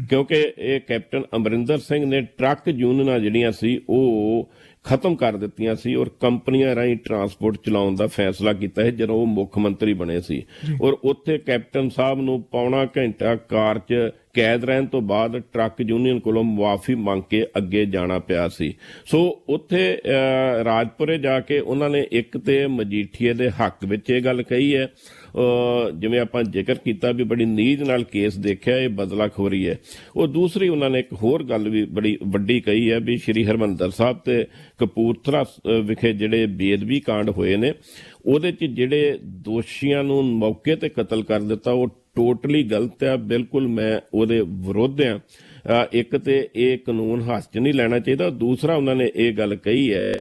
ਕਿਉਂਕਿ ਇਹ ਕੈਪਟਨ ਅਮਰਿੰਦਰ ਸਿੰਘ ਨੇ ਟਰੱਕ ਯੂਨੀਅਨਾਂ ਜਿਹੜੀਆਂ ਸੀ ਉਹ ਖਤਮ ਕਰ ਦਿੱਤੀਆਂ ਸੀ ਔਰ ਕੰਪਨੀਆਂ ਰਾਹੀਂ ਟਰਾਂਸਪੋਰਟ ਚਲਾਉਣ ਦਾ ਫੈਸਲਾ ਕੀਤਾ ਹੈ ਜਦੋਂ ਉਹ ਮੁੱਖ ਮੰਤਰੀ ਬਣੇ ਸੀ। ਔਰ ਉੱਥੇ ਕੈਪਟਨ ਸਾਹਿਬ ਨੂੰ ਪੌਣਾ ਘੰਟਾ ਕਾਰ 'ਚ ਕੈਦ ਰਹਿਣ ਤੋਂ ਬਾਅਦ ਟਰੱਕ ਯੂਨੀਅਨ ਕੋਲੋਂ ਮੁਆਫੀ ਮੰਗ ਕੇ ਅੱਗੇ ਜਾਣਾ ਪਿਆ ਸੀ। ਸੋ ਉੱਥੇ ਰਾਜਪੁਰੇ ਜਾ ਕੇ ਉਹਨਾਂ ਨੇ ਇੱਕ ਤੇ ਮਜੀਠੀਏ ਦੇ ਹੱਕ ਵਿੱਚ ਇਹ ਗੱਲ ਕਹੀ ਹੈ, ਜਿਵੇਂ ਆਪਾਂ ਜ਼ਿਕਰ ਕੀਤਾ ਵੀ ਬੜੀ ਨੀਝ ਨਾਲ ਕੇਸ ਦੇਖਿਆ, ਇਹ ਬਦਲਾਖੋਰੀ ਹੈ। ਉਹ ਦੂਸਰੀ ਉਹਨਾਂ ਨੇ ਇੱਕ ਹੋਰ ਗੱਲ ਵੀ ਬੜੀ ਵੱਡੀ ਕਹੀ ਹੈ ਵੀ ਸ਼੍ਰੀ ਹਰਿਮੰਦਰ ਸਾਹਿਬ ਤੇ ਕਪੂਰਥਲਾ ਵਿਖੇ ਜਿਹੜੇ ਬੇਅਦਬੀ ਕਾਂਡ ਹੋਏ ਨੇ, ਉਹਦੇ 'ਚ ਜਿਹੜੇ ਦੋਸ਼ੀਆਂ ਨੂੰ ਮੌਕੇ ਤੇ ਕਤਲ ਕਰ ਦਿੱਤਾ ਉਹ ਟੋਟਲੀ ਗਲਤ ਹੈ। ਬਿਲਕੁਲ ਮੈਂ ਉਹਦੇ ਵਿਰੁੱਧ ਹਾਂ। ਇੱਕ ਤੇ ਇਹ ਕਾਨੂੰਨ ਹੱਥ 'ਚ ਨਹੀਂ ਲੈਣਾ ਚਾਹੀਦਾ, ਦੂਸਰਾ ਉਹਨਾਂ ਨੇ ਇਹ ਗੱਲ ਕਹੀ ਹੈ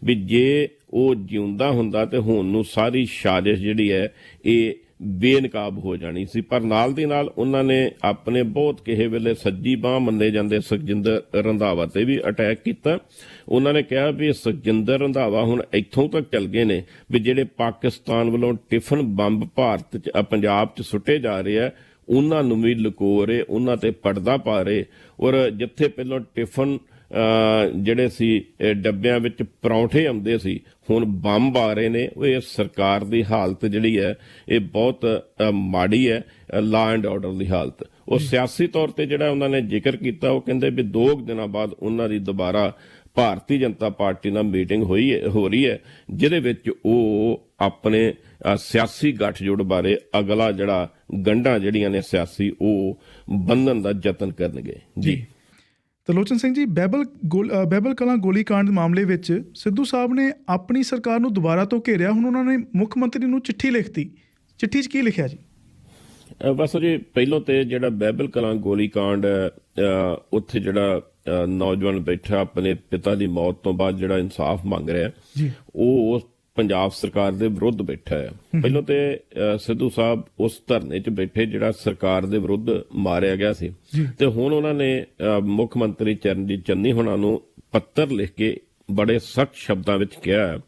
ਵੀ ਜੇ ਉਹ ਜਿਉਂਦਾ ਹੁੰਦਾ ਤੇ ਹੁਣ ਨੂੰ ਸਾਰੀ ਸਾਜ਼ਿਸ਼ ਜਿਹੜੀ ਹੈ ਇਹ ਬੇਨਕਾਬ ਹੋ ਜਾਣੀ ਸੀ। ਪਰ ਨਾਲ ਦੀ ਨਾਲ ਉਹਨਾਂ ਨੇ ਆਪਣੇ ਬਹੁਤ ਕਿਸੇ ਵੇਲੇ ਸੱਜੀ ਬਾਂਹ ਮੰਨੇ ਜਾਂਦੇ ਸੁਖਜਿੰਦਰ ਰੰਧਾਵਾ ਤੇ ਵੀ ਅਟੈਕ ਕੀਤਾ। ਉਹਨਾਂ ਨੇ ਕਿਹਾ ਵੀ ਸੁਖਜਿੰਦਰ ਰੰਧਾਵਾ ਹੁਣ ਇੱਥੋਂ ਤੱਕ ਚੱਲ ਗਏ ਨੇ ਵੀ ਜਿਹੜੇ ਪਾਕਿਸਤਾਨ ਵੱਲੋਂ ਟਿਫਨ ਬੰਬ ਭਾਰਤ 'ਚ ਪੰਜਾਬ 'ਚ ਸੁੱਟੇ ਜਾ ਰਹੇ ਆ ਉਹਨਾਂ ਨੂੰ ਵੀ ਲੁਕੋ ਰਹੇ, ਉਹਨਾਂ ਤੇ ਪਰਦਾ ਪਾ ਰਹੇ। ਔਰ ਜਿੱਥੇ ਪਹਿਲਾਂ ਟਿਫਨ ਜਿਹੜੇ ਸੀ ਡੱਬਿਆਂ ਵਿੱਚ ਪਰੌਂਠੇ ਆਉਂਦੇ ਸੀ, ਹੁਣ ਬੰਬ ਆ ਰਹੇ ਨੇ। ਇਹ ਸਰਕਾਰ ਦੀ ਹਾਲਤ ਜਿਹੜੀ ਹੈ ਇਹ ਬਹੁਤ ਮਾੜੀ ਹੈ, ਲਾ ਐਂਡ ਆਰਡਰ ਦੀ ਹਾਲਤ। ਉਹ ਸਿਆਸੀ ਤੌਰ ਤੇ ਜਿਹੜਾ ਉਹਨਾਂ ਨੇ ਜ਼ਿਕਰ ਕੀਤਾ, ਉਹ ਕਹਿੰਦੇ ਵੀ 2 ਦਿਨਾਂ ਬਾਅਦ ਉਹਨਾਂ ਦੀ ਦੁਬਾਰਾ ਭਾਰਤੀ ਜਨਤਾ ਪਾਰਟੀ ਨਾਲ ਮੀਟਿੰਗ ਹੋ ਰਹੀ ਹੈ, ਜਿਹਦੇ ਵਿੱਚ ਉਹ ਆਪਣੇ ਸਿਆਸੀ ਗੱਠਜੋੜ ਬਾਰੇ ਅਗਲਾ ਜਿਹੜਾ ਗੰਢਾਂ ਜਿਹੜੀਆਂ ਨੇ ਸਿਆਸੀ ਉਹ ਬੰਨ੍ਹਣ ਦਾ ਯਤਨ ਕਰਨਗੇ ਜੀ। ਤਰਲੋਚਨ ਸਿੰਘ ਜੀ, ਬਹਿਬਲ ਕਲਾਂ ਗੋਲੀकांड ਦੇ ਮਾਮਲੇ ਵਿੱਚ ਸਿੱਧੂ ਸਾਹਿਬ ਨੇ ਆਪਣੀ ਸਰਕਾਰ ਨੂੰ ਦੁਬਾਰਾ ਤੋਂ ਘੇਰਿਆ। ਹੁਣ ਉਹਨਾਂ ਨੇ ਮੁੱਖ ਮੰਤਰੀ ਨੂੰ ਚਿੱਠੀ ਲਿਖਤੀ। ਚਿੱਠੀ 'ਚ ਕੀ ਲਿਖਿਆ ਜੀ? ਬਸ ਜੀ ਪਹਿਲੋਂ ਤੇ ਜਿਹੜਾ ਬਹਿਬਲ ਕਲਾਂ ਗੋਲੀकांड ਉੱਥੇ ਜਿਹੜਾ ਨੌਜਵਾਨ ਬੈਠਾ ਆਪਣੇ ਪਿਤਾ ਦੀ ਮੌਤ ਤੋਂ ਬਾਅਦ ਜਿਹੜਾ ਇਨਸਾਫ ਮੰਗ ਰਿਹਾ ਉਹ ਪੰਜਾਬ ਸਰਕਾਰ ਦੇ ਵਿਰੁੱਧ ਬੈਠਾ ਹੈ। ਪਹਿਲਾਂ ਤੇ ਸਿੱਧੂ ਸਾਹਿਬ ਉਸ ਧਰਨੇ 'ਚ ਬੈਠੇ ਜਿਹੜਾ ਸਰਕਾਰ ਦੇ ਵਿਰੁੱਧ ਮਾਰਿਆ ਗਿਆ ਸੀ, ਤੇ ਹੁਣ ਉਹਨਾਂ ਨੇ ਮੁੱਖ ਮੰਤਰੀ ਚਰਨਜੀਤ ਚੰਨੀ ਹੋਣਾ ਨੂੰ ਪੱਤਰ ਲਿਖ ਕੇ ਬੜੇ ਸਖਤ ਸ਼ਬਦਾਂ ਵਿੱਚ ਕਿਹਾ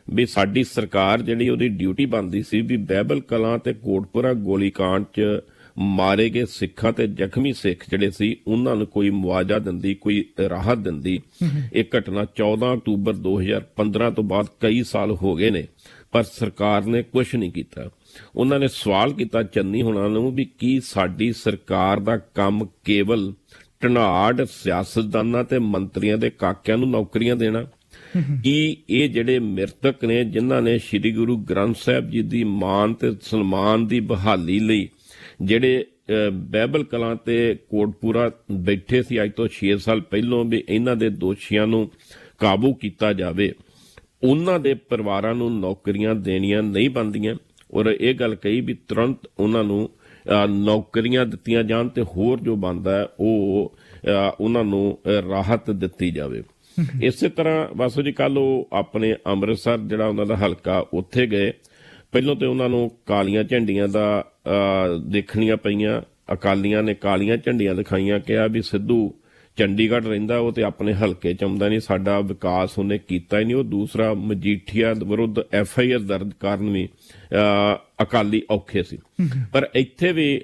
ਵੀ ਸਾਡੀ ਸਰਕਾਰ ਜਿਹੜੀ ਉਹਦੀ ਡਿਊਟੀ ਬਣਦੀ ਸੀ ਵੀ ਬਹਿਬਲ ਕਲਾਂ ਤੇ ਕੋਟਪੁਰਾ ਗੋਲੀकांड 'ਚ ਮਾਰੇ ਗਏ ਸਿੱਖਾਂ ਤੇ ਜ਼ਖਮੀ ਸਿੱਖ ਜਿਹੜੇ ਸੀ ਉਹਨਾਂ ਨੂੰ ਕੋਈ ਮੁਆਵਜ਼ਾ ਦਿੰਦੀ, ਕੋਈ ਰਾਹਤ ਦਿੰਦੀ। ਇਹ ਘਟਨਾ 14 ਅਕਤੂਬਰ 2015 ਤੋਂ ਬਾਅਦ ਕਈ ਸਾਲ ਹੋ ਗਏ ਨੇ, ਪਰ ਸਰਕਾਰ ਨੇ ਕੁਝ ਨਹੀਂ ਕੀਤਾ। ਉਹਨਾਂ ਨੇ ਸਵਾਲ ਕੀਤਾ ਚੰਨੀ ਹੋਣਾ ਨੂੰ ਵੀ ਕੀ ਸਾਡੀ ਸਰਕਾਰ ਦਾ ਕੰਮ ਕੇਵਲ ਢਨਾੜ ਸਿਆਸਤਦਾਨਾਂ ਤੇ ਮੰਤਰੀਆਂ ਦੇ ਕਾਕਿਆਂ ਨੂੰ ਨੌਕਰੀਆਂ ਦੇਣਾ? ਕੀ ਇਹ ਜਿਹੜੇ ਮ੍ਰਿਤਕ ਨੇ ਜਿਨ੍ਹਾਂ ਨੇ ਸ੍ਰੀ ਗੁਰੂ ਗ੍ਰੰਥ ਸਾਹਿਬ ਜੀ ਦੀ ਮਾਨ ਤੇ ਸਨਮਾਨ ਦੀ ਬਹਾਲੀ ਲਈ ਜਿਹੜੇ ਬਹਿਬਲ ਕਲਾਂ ਤੇ ਕੋਟਪੂਰਾ ਬੈਠੇ ਸੀ ਅੱਜ ਤੋਂ 6 ਸਾਲ ਪਹਿਲਾਂ ਵੀ ਇਹਨਾਂ ਦੇ ਦੋਸ਼ੀਆਂ ਨੂੰ ਕਾਬੂ ਕੀਤਾ ਜਾਵੇ, ਉਹਨਾਂ ਦੇ ਪਰਿਵਾਰਾਂ ਨੂੰ ਨੌਕਰੀਆਂ ਦੇਣੀਆਂ ਨਹੀਂ ਬਣਦੀਆਂ। ਔਰ ਇਹ ਗੱਲ ਕਹੀ ਵੀ ਤੁਰੰਤ ਉਹਨਾਂ ਨੂੰ ਨੌਕਰੀਆਂ ਦਿੱਤੀਆਂ ਜਾਣ ਤੇ ਹੋਰ ਜੋ ਬਣਦਾ ਹੈ ਉਹ ਉਹਨਾਂ ਨੂੰ ਰਾਹਤ ਦਿੱਤੀ ਜਾਵੇ। ਇਸੇ ਤਰ੍ਹਾਂ ਬਸ ਜੀ ਕੱਲ ਉਹ ਆਪਣੇ ਅੰਮ੍ਰਿਤਸਰ ਜਿਹੜਾ ਉਹਨਾਂ ਦਾ ਹਲਕਾ ਉੱਥੇ ਗਏ। ਪਹਿਲਾਂ ਤੇ ਉਹਨਾਂ ਨੂੰ ਕਾਲੀਆਂ ਝੰਡੀਆਂ ਦਾ ਦੇਖਣੀਆਂ ਪਈਆਂ। ਅਕਾਲੀਆਂ ਨੇ ਕਾਲੀਆਂ ਝੰਡੀਆਂ ਦਿਖਾਈਆਂ, ਕਿਹਾ ਵੀ ਸਿੱਧੂ ਚੰਡੀਗੜ੍ਹ ਰਹਿੰਦਾ, ਉਹ ਤੇ ਆਪਣੇ ਹਲਕੇ ਚ ਆਉਂਦਾ ਨਹੀਂ, ਸਾਡਾ ਵਿਕਾਸ ਉਹਨੇ ਕੀਤਾ ਹੀ ਨਹੀਂ। ਉਹ ਦੂਸਰਾ ਮਜੀਠੀਆ ਵਿਰੁੱਧ FIR ਦਰਜ ਕਰਨ ਵੀ ਅਕਾਲੀ ਔਖੇ ਸੀ। ਪਰ ਇੱਥੇ ਵੀ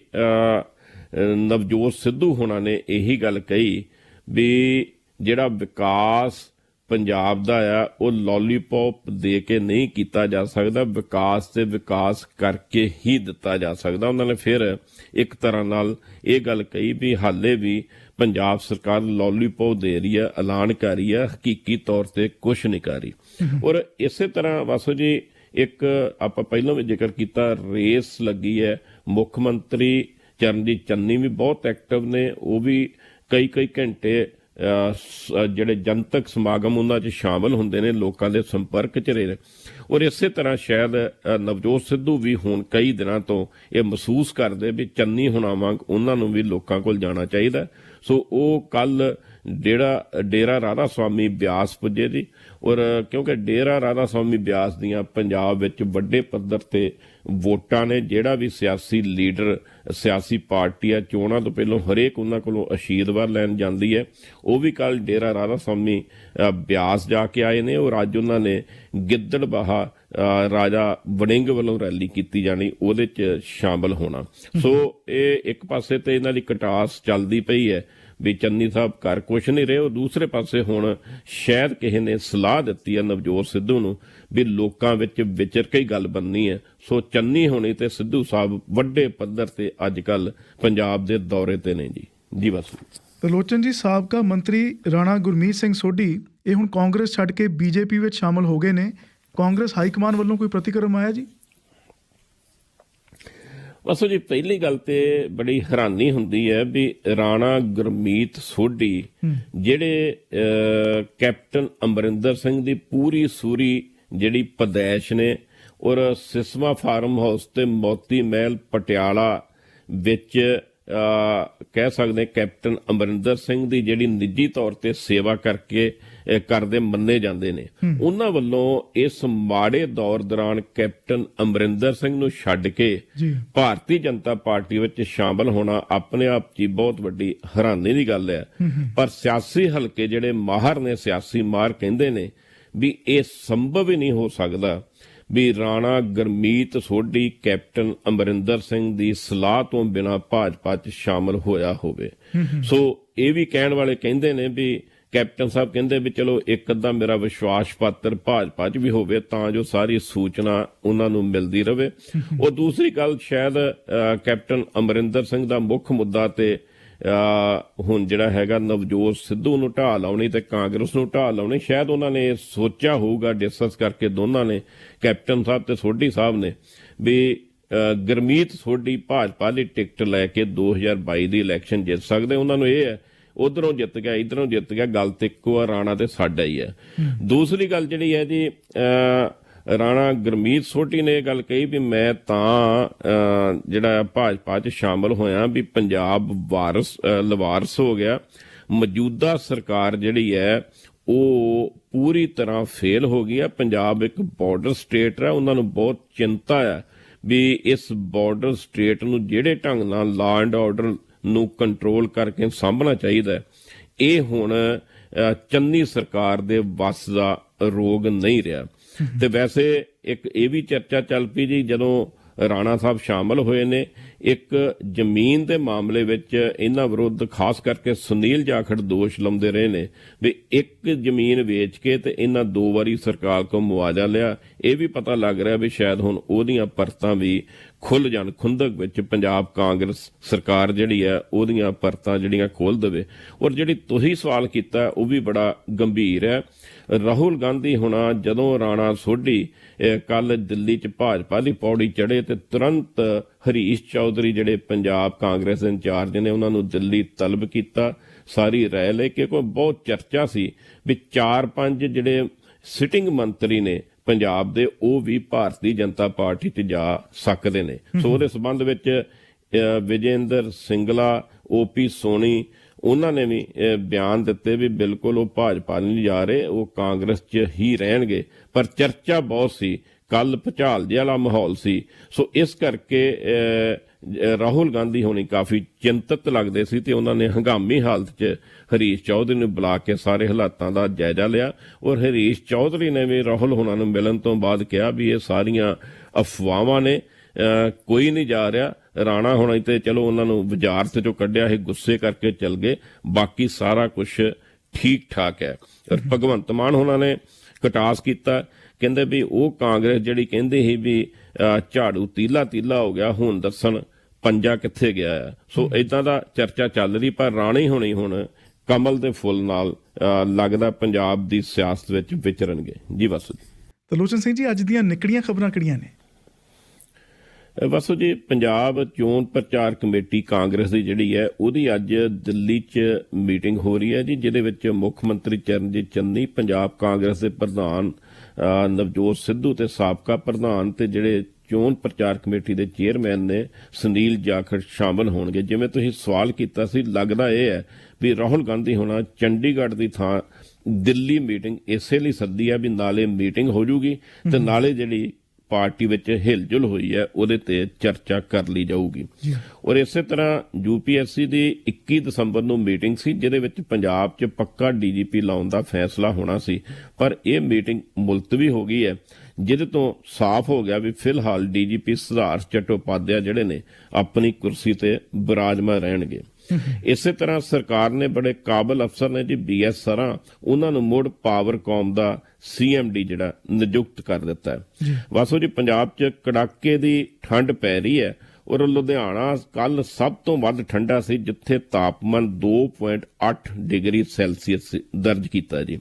ਨਵਜੋਤ ਸਿੱਧੂ ਹੋਣਾ ਨੇ ਇਹੀ ਗੱਲ ਕਹੀ ਵੀ ਜਿਹੜਾ ਵਿਕਾਸ ਪੰਜਾਬ ਦਾ ਆ ਉਹ ਲੋਲੀਪੌਪ ਦੇ ਕੇ ਨਹੀਂ ਕੀਤਾ ਜਾ ਸਕਦਾ, ਵਿਕਾਸ ਤੇ ਵਿਕਾਸ ਕਰਕੇ ਹੀ ਦਿੱਤਾ ਜਾ ਸਕਦਾ। ਉਹਨਾਂ ਨੇ ਫਿਰ ਇੱਕ ਤਰ੍ਹਾਂ ਨਾਲ ਇਹ ਗੱਲ ਕਹੀ ਵੀ ਹਾਲੇ ਵੀ ਪੰਜਾਬ ਸਰਕਾਰ ਲੋਲੀਪੌਪ ਦੇ ਰਹੀ ਹੈ, ਐਲਾਨ ਕਰ ਰਹੀ ਹੈ, ਹਕੀਕੀ ਤੌਰ ਤੇ ਕੁਛ ਨਹੀਂ ਕਰ ਰਹੀ। ਔਰ ਇਸੇ ਤਰ੍ਹਾਂ ਵਾਸੋ ਜੀ ਇੱਕ ਆਪਾਂ ਪਹਿਲਾਂ ਵੀ ਜ਼ਿਕਰ ਕੀਤਾ ਰੇਸ ਲੱਗੀ ਹੈ। ਮੁੱਖ ਮੰਤਰੀ ਚਰਨਜੀਤ ਚੰਨੀ ਵੀ ਬਹੁਤ ਐਕਟਿਵ ਨੇ, ਉਹ ਵੀ ਕਈ ਘੰਟੇ ਜਿਹੜੇ ਜਨਤਕ ਸਮਾਗਮ ਉਹਨਾਂ 'ਚ ਸ਼ਾਮਲ ਹੁੰਦੇ ਨੇ, ਲੋਕਾਂ ਦੇ ਸੰਪਰਕ 'ਚ ਰਹੇ ਨੇ। ਔਰ ਇਸੇ ਤਰ੍ਹਾਂ ਸ਼ਾਇਦ ਨਵਜੋਤ ਸਿੱਧੂ ਵੀ ਹੁਣ ਕਈ ਦਿਨਾਂ ਤੋਂ ਇਹ ਮਹਿਸੂਸ ਕਰਦੇ ਵੀ ਚੰਨੀ ਹੋਣਾ ਵਾਂਗ ਉਹਨਾਂ ਨੂੰ ਵੀ ਲੋਕਾਂ ਕੋਲ ਜਾਣਾ ਚਾਹੀਦਾ। ਸੋ ਉਹ ਕੱਲ ਡੇਰਾ ਰਾਧਾ ਸਵਾਮੀ ਬਿਆਸ ਪੁੱਜੇ ਜੀ। ਔਰ ਕਿਉਂਕਿ ਡੇਰਾ ਰਾਧਾ ਸਵਾਮੀ ਬਿਆਸ ਦੀਆਂ ਪੰਜਾਬ ਵਿੱਚ ਵੱਡੇ ਪੱਧਰ ਤੇ ਵੋਟਾਂ ਨੇ, ਜਿਹੜਾ ਵੀ ਸਿਆਸੀ ਲੀਡਰ ਸਿਆਸੀ ਪਾਰਟੀ ਆ ਚੋਣਾਂ ਤੋਂ ਪਹਿਲਾਂ ਹਰੇਕ ਉਹਨਾਂ ਕੋਲੋਂ ਅਸ਼ੀਰਵਾਦ ਲੈਣ ਜਾਂਦੀ ਹੈ। ਉਹ ਵੀ ਕੱਲ ਡੇਰਾ ਰਾਧਾ ਸਵਾਮੀ ਬਿਆਸ ਜਾ ਕੇ ਆਏ ਨੇ। ਔਰ ਅੱਜ ਉਹਨਾਂ ਨੇ ਗਿੱਦੜਬਾਹਾ ਰਾਜਾ ਵੜਿੰਗ ਵੱਲੋਂ ਰੈਲੀ ਕੀਤੀ ਜਾਣੀ, ਉਹਦੇ 'ਚ ਸ਼ਾਮਲ ਹੋਣਾ। ਸੋ ਇਹ ਇੱਕ ਪਾਸੇ ਤੇ ਇਹਨਾਂ ਦੀ ਕਟਾਸ ਚੱਲਦੀ ਪਈ ਹੈ ਵੀ ਚੰਨੀ ਸਾਹਿਬ ਕਰ ਕੁਛ ਨਹੀਂ ਰਹੇ। ਉਹ ਦੂਸਰੇ ਪਾਸੇ ਹੁਣ ਸ਼ਾਇਦ ਕਿਸੇ ਨੇ ਸਲਾਹ ਦਿੱਤੀ ਹੈ ਨਵਜੋਤ ਸਿੱਧੂ ਨੂੰ ਵੀ ਲੋਕਾਂ ਵਿੱਚ ਵਿਚਰ ਕੇ ਹੀ ਗੱਲ ਬਣਨੀ ਹੈ। ਸੋ ਚੰਨੀ ਹੋਣੀ ਤੇ ਸਿੱਧੂ ਸਾਹਿਬ ਵੱਡੇ ਪੱਧਰ ਤੇ ਅੱਜ ਕੱਲ ਪੰਜਾਬ ਦੇ ਦੌਰੇ ਤੇ ਨੇ ਜੀ ਬਸ। ਤਰਲੋਚਨ ਜੀ, ਸਾਬਕਾ ਮੰਤਰੀ ਰਾਣਾ ਗੁਰਮੀਤ ਸਿੰਘ ਸੋਢੀ ਇਹ ਹੁਣ ਕਾਂਗਰਸ ਛੱਡ ਕੇ BJP ਵਿੱਚ ਸ਼ਾਮਲ ਹੋ ਗਏ ਨੇ। ਕਾਂਗਰਸ ਹਾਈਕਮਾਨ ਵੱਲੋਂ ਕੋਈ ਪ੍ਰਤੀਕਰਮ ਆਇਆ ਜੀ? ਬਸੋ ਜੀ ਪਹਿਲੀ ਗੱਲ ਤੇ ਬੜੀ ਹੈਰਾਨੀ ਹੁੰਦੀ ਹੈ ਵੀ ਰਾਣਾ ਗੁਰਮੀਤ ਸੋਢੀ ਜਿਹੜੇ ਕੈਪਟਨ ਅਮਰਿੰਦਰ ਸਿੰਘ ਦੀ ਪੂਰੀ ਸੂਰੀ ਜਿਹੜੀ ਪਦੈਸ਼ ਨੇ, ਔਰ ਸਿਸਮਾ ਫਾਰਮ ਹਾਊਸ ਤੇ ਮੋਤੀ ਮਹਿਲ ਪਟਿਆਲਾ ਵਿੱਚ ਕਹਿ ਸਕਦੇ ਕੈਪਟਨ ਅਮਰਿੰਦਰ ਸਿੰਘ ਦੀ ਜਿਹੜੀ ਨਿੱਜੀ ਤੌਰ ਤੇ ਸੇਵਾ ਕਰਕੇ ਕਰਦੇ ਮੰਨੇ ਜਾਂਦੇ ਨੇ, ਉਹਨਾਂ ਵੱਲੋਂ ਇਸ ਮਾੜੇ ਦੌਰ ਦੌਰਾਨ ਕੈਪਟਨ ਅਮਰਿੰਦਰ ਸਿੰਘ ਨੂੰ ਛੱਡ ਕੇ ਭਾਰਤੀ ਜਨਤਾ ਪਾਰਟੀ ਵਿੱਚ ਸ਼ਾਮਲ ਹੋਣਾ ਆਪਣੇ ਆਪ 'ਚ ਬਹੁਤ ਵੱਡੀ ਹੈਰਾਨੀ ਦੀ ਗੱਲ ਹੈ। ਪਰ ਸਿਆਸੀ ਹਲਕੇ ਜਿਹੜੇ ਮਾਹਰ ਨੇ, ਸਿਆਸੀ ਮਾਹਰ ਕਹਿੰਦੇ ਨੇ ਵੀ ਇਹ ਸੰਭਵ ਹੀ ਨਹੀਂ ਹੋ ਸਕਦਾ ਵੀ ਰਾਣਾ ਗੁਰਮੀਤ ਸੋਢੀ ਕੈਪਟਨ ਅਮਰਿੰਦਰ ਸਿੰਘ ਦੀ ਸਲਾਹ ਤੋਂ ਬਿਨਾਂ ਭਾਜਪਾ 'ਚ ਸ਼ਾਮਲ ਹੋਇਆ ਹੋਵੇ। ਸੋ ਇਹ ਵੀ ਕਹਿਣ ਵਾਲੇ ਕਹਿੰਦੇ ਨੇ ਵੀ ਕੈਪਟਨ ਸਾਹਿਬ ਕਹਿੰਦੇ ਵੀ ਚਲੋ ਇੱਕ ਅੱਧਾ ਮੇਰਾ ਵਿਸ਼ਵਾਸ ਪਾਤਰ ਭਾਜਪਾ 'ਚ ਵੀ ਹੋਵੇ ਤਾਂ ਜੋ ਸਾਰੀ ਸੂਚਨਾ ਉਹਨਾਂ ਨੂੰ ਮਿਲਦੀ ਰਹੇ। ਉਹ ਦੂਸਰੀ ਗੱਲ, ਸ਼ਾਇਦ ਕੈਪਟਨ ਅਮਰਿੰਦਰ ਸਿੰਘ ਦਾ ਮੁੱਖ ਮੁੱਦਾ ਤੇ ਹੁਣ ਜਿਹੜਾ ਹੈਗਾ ਨਵਜੋਤ ਸਿੱਧੂ ਨੂੰ ਢਾਹ ਲਾਉਣੀ ਤੇ ਕਾਂਗਰਸ ਨੂੰ ਢਾਹ ਲਾਉਣੀ, ਸ਼ਾਇਦ ਉਹਨਾਂ ਨੇ ਸੋਚਿਆ ਹੋਊਗਾ, ਡਿਸਕਸ ਕਰਕੇ ਦੋਨਾਂ ਨੇ, ਕੈਪਟਨ ਸਾਹਿਬ ਤੇ ਸੋਢੀ ਸਾਹਿਬ ਨੇ, ਵੀ ਗੁਰਮੀਤ ਸੋਢੀ ਭਾਜਪਾ ਦੀ ਟਿਕਟ ਲੈ ਕੇ 2022 ਦੀ ਇਲੈਕਸ਼ਨ ਜਿੱਤ ਸਕਦੇ। ਉਹਨਾਂ ਨੂੰ ਇਹ ਹੈ ਉਧਰੋਂ ਜਿੱਤ ਗਿਆ, ਇਧਰੋਂ ਜਿੱਤ ਗਿਆ, ਗੱਲ ਤੇ ਇੱਕੋ ਆ, ਰਾਣਾ ਤੇ ਸਾਡਾ ਹੀ ਹੈ। ਦੂਸਰੀ ਗੱਲ ਜਿਹੜੀ ਹੈ ਜੀ, ਰਾਣਾ ਗੁਰਮੀਤ ਸੋਢੀ ਨੇ ਇਹ ਗੱਲ ਕਹੀ ਵੀ ਮੈਂ ਤਾਂ ਜਿਹੜਾ ਭਾਜਪਾ 'ਚ ਸ਼ਾਮਲ ਹੋਇਆ ਵੀ ਪੰਜਾਬ ਲਵਾਰਸ ਹੋ ਗਿਆ, ਮੌਜੂਦਾ ਸਰਕਾਰ ਜਿਹੜੀ ਹੈ ਉਹ ਪੂਰੀ ਤਰ੍ਹਾਂ ਫੇਲ ਹੋ ਗਈ ਹੈ। ਪੰਜਾਬ ਇੱਕ ਬਾਰਡਰ ਸਟੇਟ ਹੈ, ਉਹਨਾਂ ਨੂੰ ਬਹੁਤ ਚਿੰਤਾ ਹੈ ਵੀ ਇਸ ਬਾਰਡਰ ਸਟੇਟ ਨੂੰ ਜਿਹੜੇ ਢੰਗ ਨਾਲ ਲਾ ਐਂਡ ਆਰਡਰ ਨੂੰ ਕੰਟਰੋਲ ਕਰਕੇ ਸਾਂਭਣਾ ਚਾਹੀਦਾ, ਇਹ ਹੁਣ ਚੰਨੀ ਸਰਕਾਰ ਦੇ ਵੱਸ ਦਾ ਰੋਗ ਨਹੀਂ ਰਿਹਾ। ਤੇ ਵੈਸੇ ਇੱਕ ਇਹ ਵੀ ਚਰਚਾ ਚੱਲ ਪਈ ਜੀ, ਜਦੋਂ ਰਾਣਾ ਸਾਹਿਬ ਸ਼ਾਮਲ ਹੋਏ ਨੇ, ਇੱਕ ਜ਼ਮੀਨ ਦੇ ਮਾਮਲੇ ਵਿੱਚ ਇਹਨਾਂ ਵਿਰੁੱਧ ਖਾਸ ਕਰਕੇ ਸੁਨੀਲ ਜਾਖੜ ਦੋਸ਼ ਲਾਉਂਦੇ ਰਹੇ ਨੇ ਵੀ ਇੱਕ ਜ਼ਮੀਨ ਵੇਚ ਕੇ ਤੇ ਇਹਨਾਂ 2 ਵਾਰੀ ਸਰਕਾਰ ਕੋਲ ਮੁਆਵਜ਼ਾ ਲਿਆ। ਇਹ ਵੀ ਪਤਾ ਲੱਗ ਰਿਹਾ ਵੀ ਸ਼ਾਇਦ ਹੁਣ ਉਹਦੀਆਂ ਪਰਤਾਂ ਵੀ ਖੁੱਲ ਜਾਣ, ਖੁੰਦਕ ਵਿੱਚ ਪੰਜਾਬ ਕਾਂਗਰਸ ਸਰਕਾਰ ਜਿਹੜੀ ਹੈ ਉਹਦੀਆਂ ਪਰਤਾਂ ਜਿਹੜੀਆਂ ਖੋਲ ਦੇਵੇ। ਔਰ ਜਿਹੜੀ ਤੁਸੀਂ ਸਵਾਲ ਕੀਤਾ ਉਹ ਵੀ ਬੜਾ ਗੰਭੀਰ ਹੈ। ਰਾਹੁਲ ਗਾਂਧੀ ਹੁਣਾ ਜਦੋਂ ਰਾਣਾ ਸੋਢੀ ਕੱਲ ਦਿੱਲੀ 'ਚ ਭਾਜਪਾ ਦੀ ਪੌੜੀ ਚੜ੍ਹੇ ਤੇ ਤੁਰੰਤ ਹਰੀਸ਼ ਚੌਧਰੀ ਜਿਹੜੇ ਪੰਜਾਬ ਕਾਂਗਰਸ ਦੇ ਇੰਚਾਰਜ ਨੇ ਉਹਨਾਂ ਨੂੰ ਦਿੱਲੀ ਤਲਬ ਕੀਤਾ, ਸਾਰੀ ਰਾਏ ਲੈ ਕੇ। ਕੋਈ ਬਹੁਤ ਚਰਚਾ ਸੀ ਵੀ 4-5 ਜਿਹੜੇ ਸਿਟਿੰਗ ਮੰਤਰੀ ਨੇ ਪੰਜਾਬ ਦੇ ਉਹ ਵੀ ਭਾਰਤੀ ਜਨਤਾ ਪਾਰਟੀ 'ਚ ਜਾ ਸਕਦੇ ਨੇ। ਸੋ ਉਹਦੇ ਸੰਬੰਧ ਵਿੱਚ ਵਿਜੇਂਦਰ ਸਿੰਗਲਾ, OP ਸੋਨੀ, ਉਹਨਾਂ ਨੇ ਵੀ ਬਿਆਨ ਦਿੱਤੇ ਵੀ ਬਿਲਕੁਲ ਉਹ ਭਾਜਪਾ ਨਹੀਂ ਜਾ ਰਹੇ, ਉਹ ਕਾਂਗਰਸ 'ਚ ਹੀ ਰਹਿਣਗੇ। ਪਰ ਚਰਚਾ ਬਹੁਤ ਸੀ, ਕੱਲ ਭੁਚਾਲ ਜਿਹਾ ਵਾਲਾ ਮਾਹੌਲ ਸੀ। ਸੋ ਇਸ ਕਰਕੇ ਰਾਹੁਲ ਗਾਂਧੀ ਹੋਣੀ ਕਾਫੀ ਚਿੰਤਤ ਲੱਗਦੇ ਸੀ ਤੇ ਉਹਨਾਂ ਨੇ ਹੰਗਾਮੀ ਹਾਲਤ 'ਚ ਹਰੀਸ਼ ਚੌਧਰੀ ਨੂੰ ਬੁਲਾ ਕੇ ਸਾਰੇ ਹਾਲਾਤਾਂ ਦਾ ਜਾਇਜ਼ਾ ਲਿਆ। ਔਰ ਹਰੀਸ਼ ਚੌਧਰੀ ਨੇ ਵੀ ਰਾਹੁਲ ਹੋਣਾ ਨੂੰ ਮਿਲਣ ਤੋਂ ਬਾਅਦ ਕਿਹਾ ਵੀ ਇਹ ਸਾਰੀਆਂ ਅਫਵਾਹਾਂ ਨੇ, ਕੋਈ ਨਹੀਂ ਜਾ ਰਿਹਾ। ਰਾਣਾ ਹੋਣਾ ਤੇ ਚਲੋ ਉਹਨਾਂ ਨੂੰ ਵਜ਼ਾਰਤ 'ਚੋਂ ਕੱਢਿਆ, ਇਹ ਗੁੱਸੇ ਕਰਕੇ ਚਲ ਗਏ, ਬਾਕੀ ਸਾਰਾ ਕੁਝ ਠੀਕ ਠਾਕ ਹੈ। ਔਰ ਭਗਵੰਤ ਮਾਨ ਹੋਣਾ ਨੇ ਕਟਾਸ ਕੀਤਾ, ਕਹਿੰਦੇ ਵੀ ਉਹ ਕਾਂਗਰਸ ਜਿਹੜੀ ਕਹਿੰਦੀ ਸੀ ਵੀ ਝਾੜੂ ਤੀਲਾ ਹੋ ਗਿਆ, ਹੁਣ ਦੱਸਣ ਪੰਜਾ ਕਿੱਥੇ ਗਿਆ ਹੈ। ਸੋ ਇਦਾਂ ਦਾ ਚਰਚਾ ਚੱਲ ਰਹੀ। ਪਰ ਰਾਣੇ ਹੋਣੀ ਹੁਣ ਕਮਲ ਦੇ ਫੁੱਲ ਨਾਲ ਲੱਗਦਾ ਪੰਜਾਬ ਦੀ ਸਿਆਸਤ ਵਿੱਚ ਵਿਚਰਨਗੇ। ਜੀ ਵਾਸੂ ਜੀ। ਤਲੋਚਨ ਸਿੰਘ ਜੀ, ਅੱਜ ਦੀਆਂ ਨਿਕਲੀਆਂ ਖਬਰਾਂ ਕਿਹੜੀਆਂ ਨੇ? ਵਾਸੂ ਜੀ, ਪੰਜਾਬ ਚੋਣ ਪ੍ਰਚਾਰ ਕਮੇਟੀ ਕਾਂਗਰਸ ਦੀ ਜਿਹੜੀ ਹੈ ਉਹਦੀ ਅੱਜ ਦਿੱਲੀ 'ਚ ਮੀਟਿੰਗ ਹੋ ਰਹੀ ਹੈ ਜੀ, ਜਿਹਦੇ ਵਿੱਚ ਮੁੱਖ ਮੰਤਰੀ ਚਰਨਜੀਤ ਚੰਨੀ, ਪੰਜਾਬ ਕਾਂਗਰਸ ਦੇ ਪ੍ਰਧਾਨ ਨਵਜੋਤ ਸਿੱਧੂ ਤੇ ਸਾਬਕਾ ਪ੍ਰਧਾਨ ਤੇ ਜਿਹੜੇ ਚੋਣ ਪ੍ਰਚਾਰ ਕਮੇਟੀ ਦੇ ਚੇਅਰਮੈਨ ਨੇ ਸੁਨੀਲ ਜਾਖੜ ਸ਼ਾਮਲ ਹੋਣਗੇ। ਜਿਵੇਂ ਤੁਸੀਂ ਸਵਾਲ ਕੀਤਾ ਸੀ, ਲੱਗਦਾ ਇਹ ਹੈ ਵੀ ਰਾਹੁਲ ਗਾਂਧੀ ਹੋਣਾ ਚੰਡੀਗੜ੍ਹ ਦੀ ਥਾਂ ਦਿੱਲੀ ਮੀਟਿੰਗ ਇਸੇ ਲਈ ਸੱਦੀ ਹੈ ਵੀ ਨਾਲੇ ਮੀਟਿੰਗ ਹੋ ਜੂਗੀ ਤੇ ਨਾਲੇ ਜਿਹੜੀ ਪਾਰਟੀ ਵਿੱਚ ਹਿਲਜੁਲ ਹੋਈ ਹੈ ਉਹਦੇ ਤੇ ਚਰਚਾ ਕਰ ਲਈ ਜਾਊਗੀ। ਔਰ ਇਸੇ ਤਰ੍ਹਾਂ UPSC ਦੀ 21 ਦਸੰਬਰ ਨੂੰ ਮੀਟਿੰਗ ਸੀ, ਜਿਹਦੇ ਵਿੱਚ ਪੰਜਾਬ 'ਚ ਪੱਕਾ DGP ਲਾਉਣ ਦਾ ਫੈਸਲਾ ਹੋਣਾ ਸੀ, ਪਰ ਇਹ ਮੀਟਿੰਗ ਮੁਲਤਵੀ ਹੋ ਗਈ ਹੈ, ਜਿਹਦੇ ਤੋਂ ਸਾਫ਼ ਹੋ ਗਿਆ ਵੀ ਫਿਲਹਾਲ DGP ਸਿਧਾਰਥ ਚਟੋਪਾਧਿਆਏ ਜਿਹੜੇ ਨੇ ਆਪਣੀ ਕੁਰਸੀ ਤੇ ਬਿਰਾਜਮਾਨ ਰਹਿਣਗੇ। ਇਸੇ ਤਰ੍ਹਾਂ ਸਰਕਾਰ ਨੇ ਬੜੇ ਕਾਬਲ ਅਫਸਰ ਨੇ ਜੀ, BS ਸਰਾਂ, ਉਹਨਾਂ ਨੂੰ ਮੁੜ ਪਾਵਰਕੌਮ ਦਾ CMD ਜਿਹੜਾ ਨਿਯੁਕਤ ਕਰ ਦਿੱਤਾ ਹੈ। ਵਾਸੋ ਜੀ, ਪੰਜਾਬ 'ਚ ਕੜਾਕੇ ਦੀ ਠੰਡ ਪੈ ਰਹੀ ਹੈ ਔਰ ਲੁਧਿਆਣਾ ਕੱਲ ਸਭ ਤੋਂ ਵੱਧ ਠੰਡਾ ਸੀ, ਜਿੱਥੇ ਤਾਪਮਾਨ 2.8 ਡਿਗਰੀ ਸੈਲਸੀਅਸ ਦਰਜ ਕੀਤਾ ਜੀ।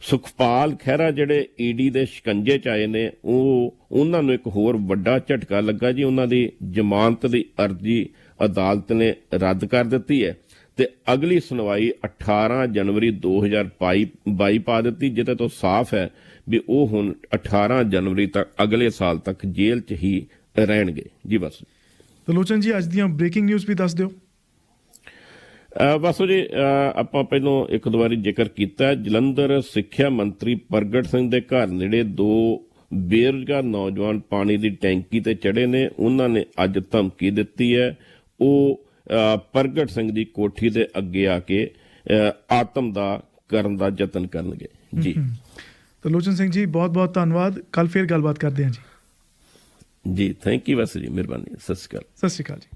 ਸੁਖਪਾਲ ਖਹਿਰਾ ਜਿਹੜੇ ED ਦੇ ਸ਼ਿਕੰਜੇ 'ਚ ਆਏ ਨੇ, ਉਹਨਾਂ ਨੂੰ ਇੱਕ ਹੋਰ ਵੱਡਾ ਝਟਕਾ ਲੱਗਾ ਜੀ। ਉਹਨਾਂ ਦੀ ਜ਼ਮਾਨਤ ਦੀ ਅਰਜ਼ੀ ਅਦਾਲਤ ਨੇ ਰੱਦ ਕਰ ਦਿੱਤੀ ਹੈ ਤੇ ਅਗਲੀ ਸੁਣਵਾਈ 18 ਜਨਵਰੀ 2022 ਪਾ ਦਿੱਤੀ, ਜਿਹਦੇ ਤੋਂ ਸਾਫ਼ ਹੈ ਵੀ ਉਹ ਹੁਣ 18 ਜਨਵਰੀ ਤੱਕ ਅਗਲੇ ਸਾਲ ਤੱਕ ਜੇਲ੍ਹ 'ਚ ਹੀ ਰਹਿਣਗੇ। ਜੀ ਬਸ। ਤਲੋਚਨ ਜੀ, ਅੱਜ ਦੀਆਂ ਬ੍ਰੇਕਿੰਗ ਨਿਊਜ਼ ਵੀ ਦੱਸ ਦਿਓ। ਬਸ ਜੀ ਆਪਾਂ ਪਹਿਲਾਂ ਇੱਕ ਦੋ ਵਾਰੀ ਜ਼ਿਕਰ ਕੀਤਾ, ਜਲੰਧਰ ਸਿੱਖਿਆ ਮੰਤਰੀ ਪ੍ਰਗਟ ਸਿੰਘ ਦੇ ਘਰ ਨੇੜੇ 2 ਬੇਰੁਜ਼ਗਾਰ ਨੌਜਵਾਨ ਪਾਣੀ ਦੀ ਟੈਂਕੀ ਤੇ ਚੜੇ ਨੇ। ਉਹਨਾਂ ਨੇ ਅੱਜ ਧਮਕੀ ਦਿੱਤੀ ਹੈ ਉਹ ਪ੍ਰਗਟ ਸਿੰਘ ਦੀ ਕੋਠੀ ਦੇ ਅੱਗੇ ਆ ਕੇ ਆਤਮਦਾਹ ਕਰਨ ਦਾ ਯਤਨ ਕਰਨਗੇ ਜੀ। ਤਾਂ ਲੋਚਨ ਸਿੰਘ ਜੀ ਬਹੁਤ ਬਹੁਤ ਧੰਨਵਾਦ, ਕੱਲ ਫਿਰ ਗੱਲਬਾਤ ਕਰਦੇ ਹਾਂ ਜੀ। ਜੀ ਥੈਂਕ ਯੂ ਵੈਸੇ ਜੀ, ਮਿਹਰਬਾਨੀ, ਸਤਿ ਸ਼੍ਰੀ ਅਕਾਲ। ਸਤਿ ਸ਼੍ਰੀ ਅਕਾਲ ਜੀ।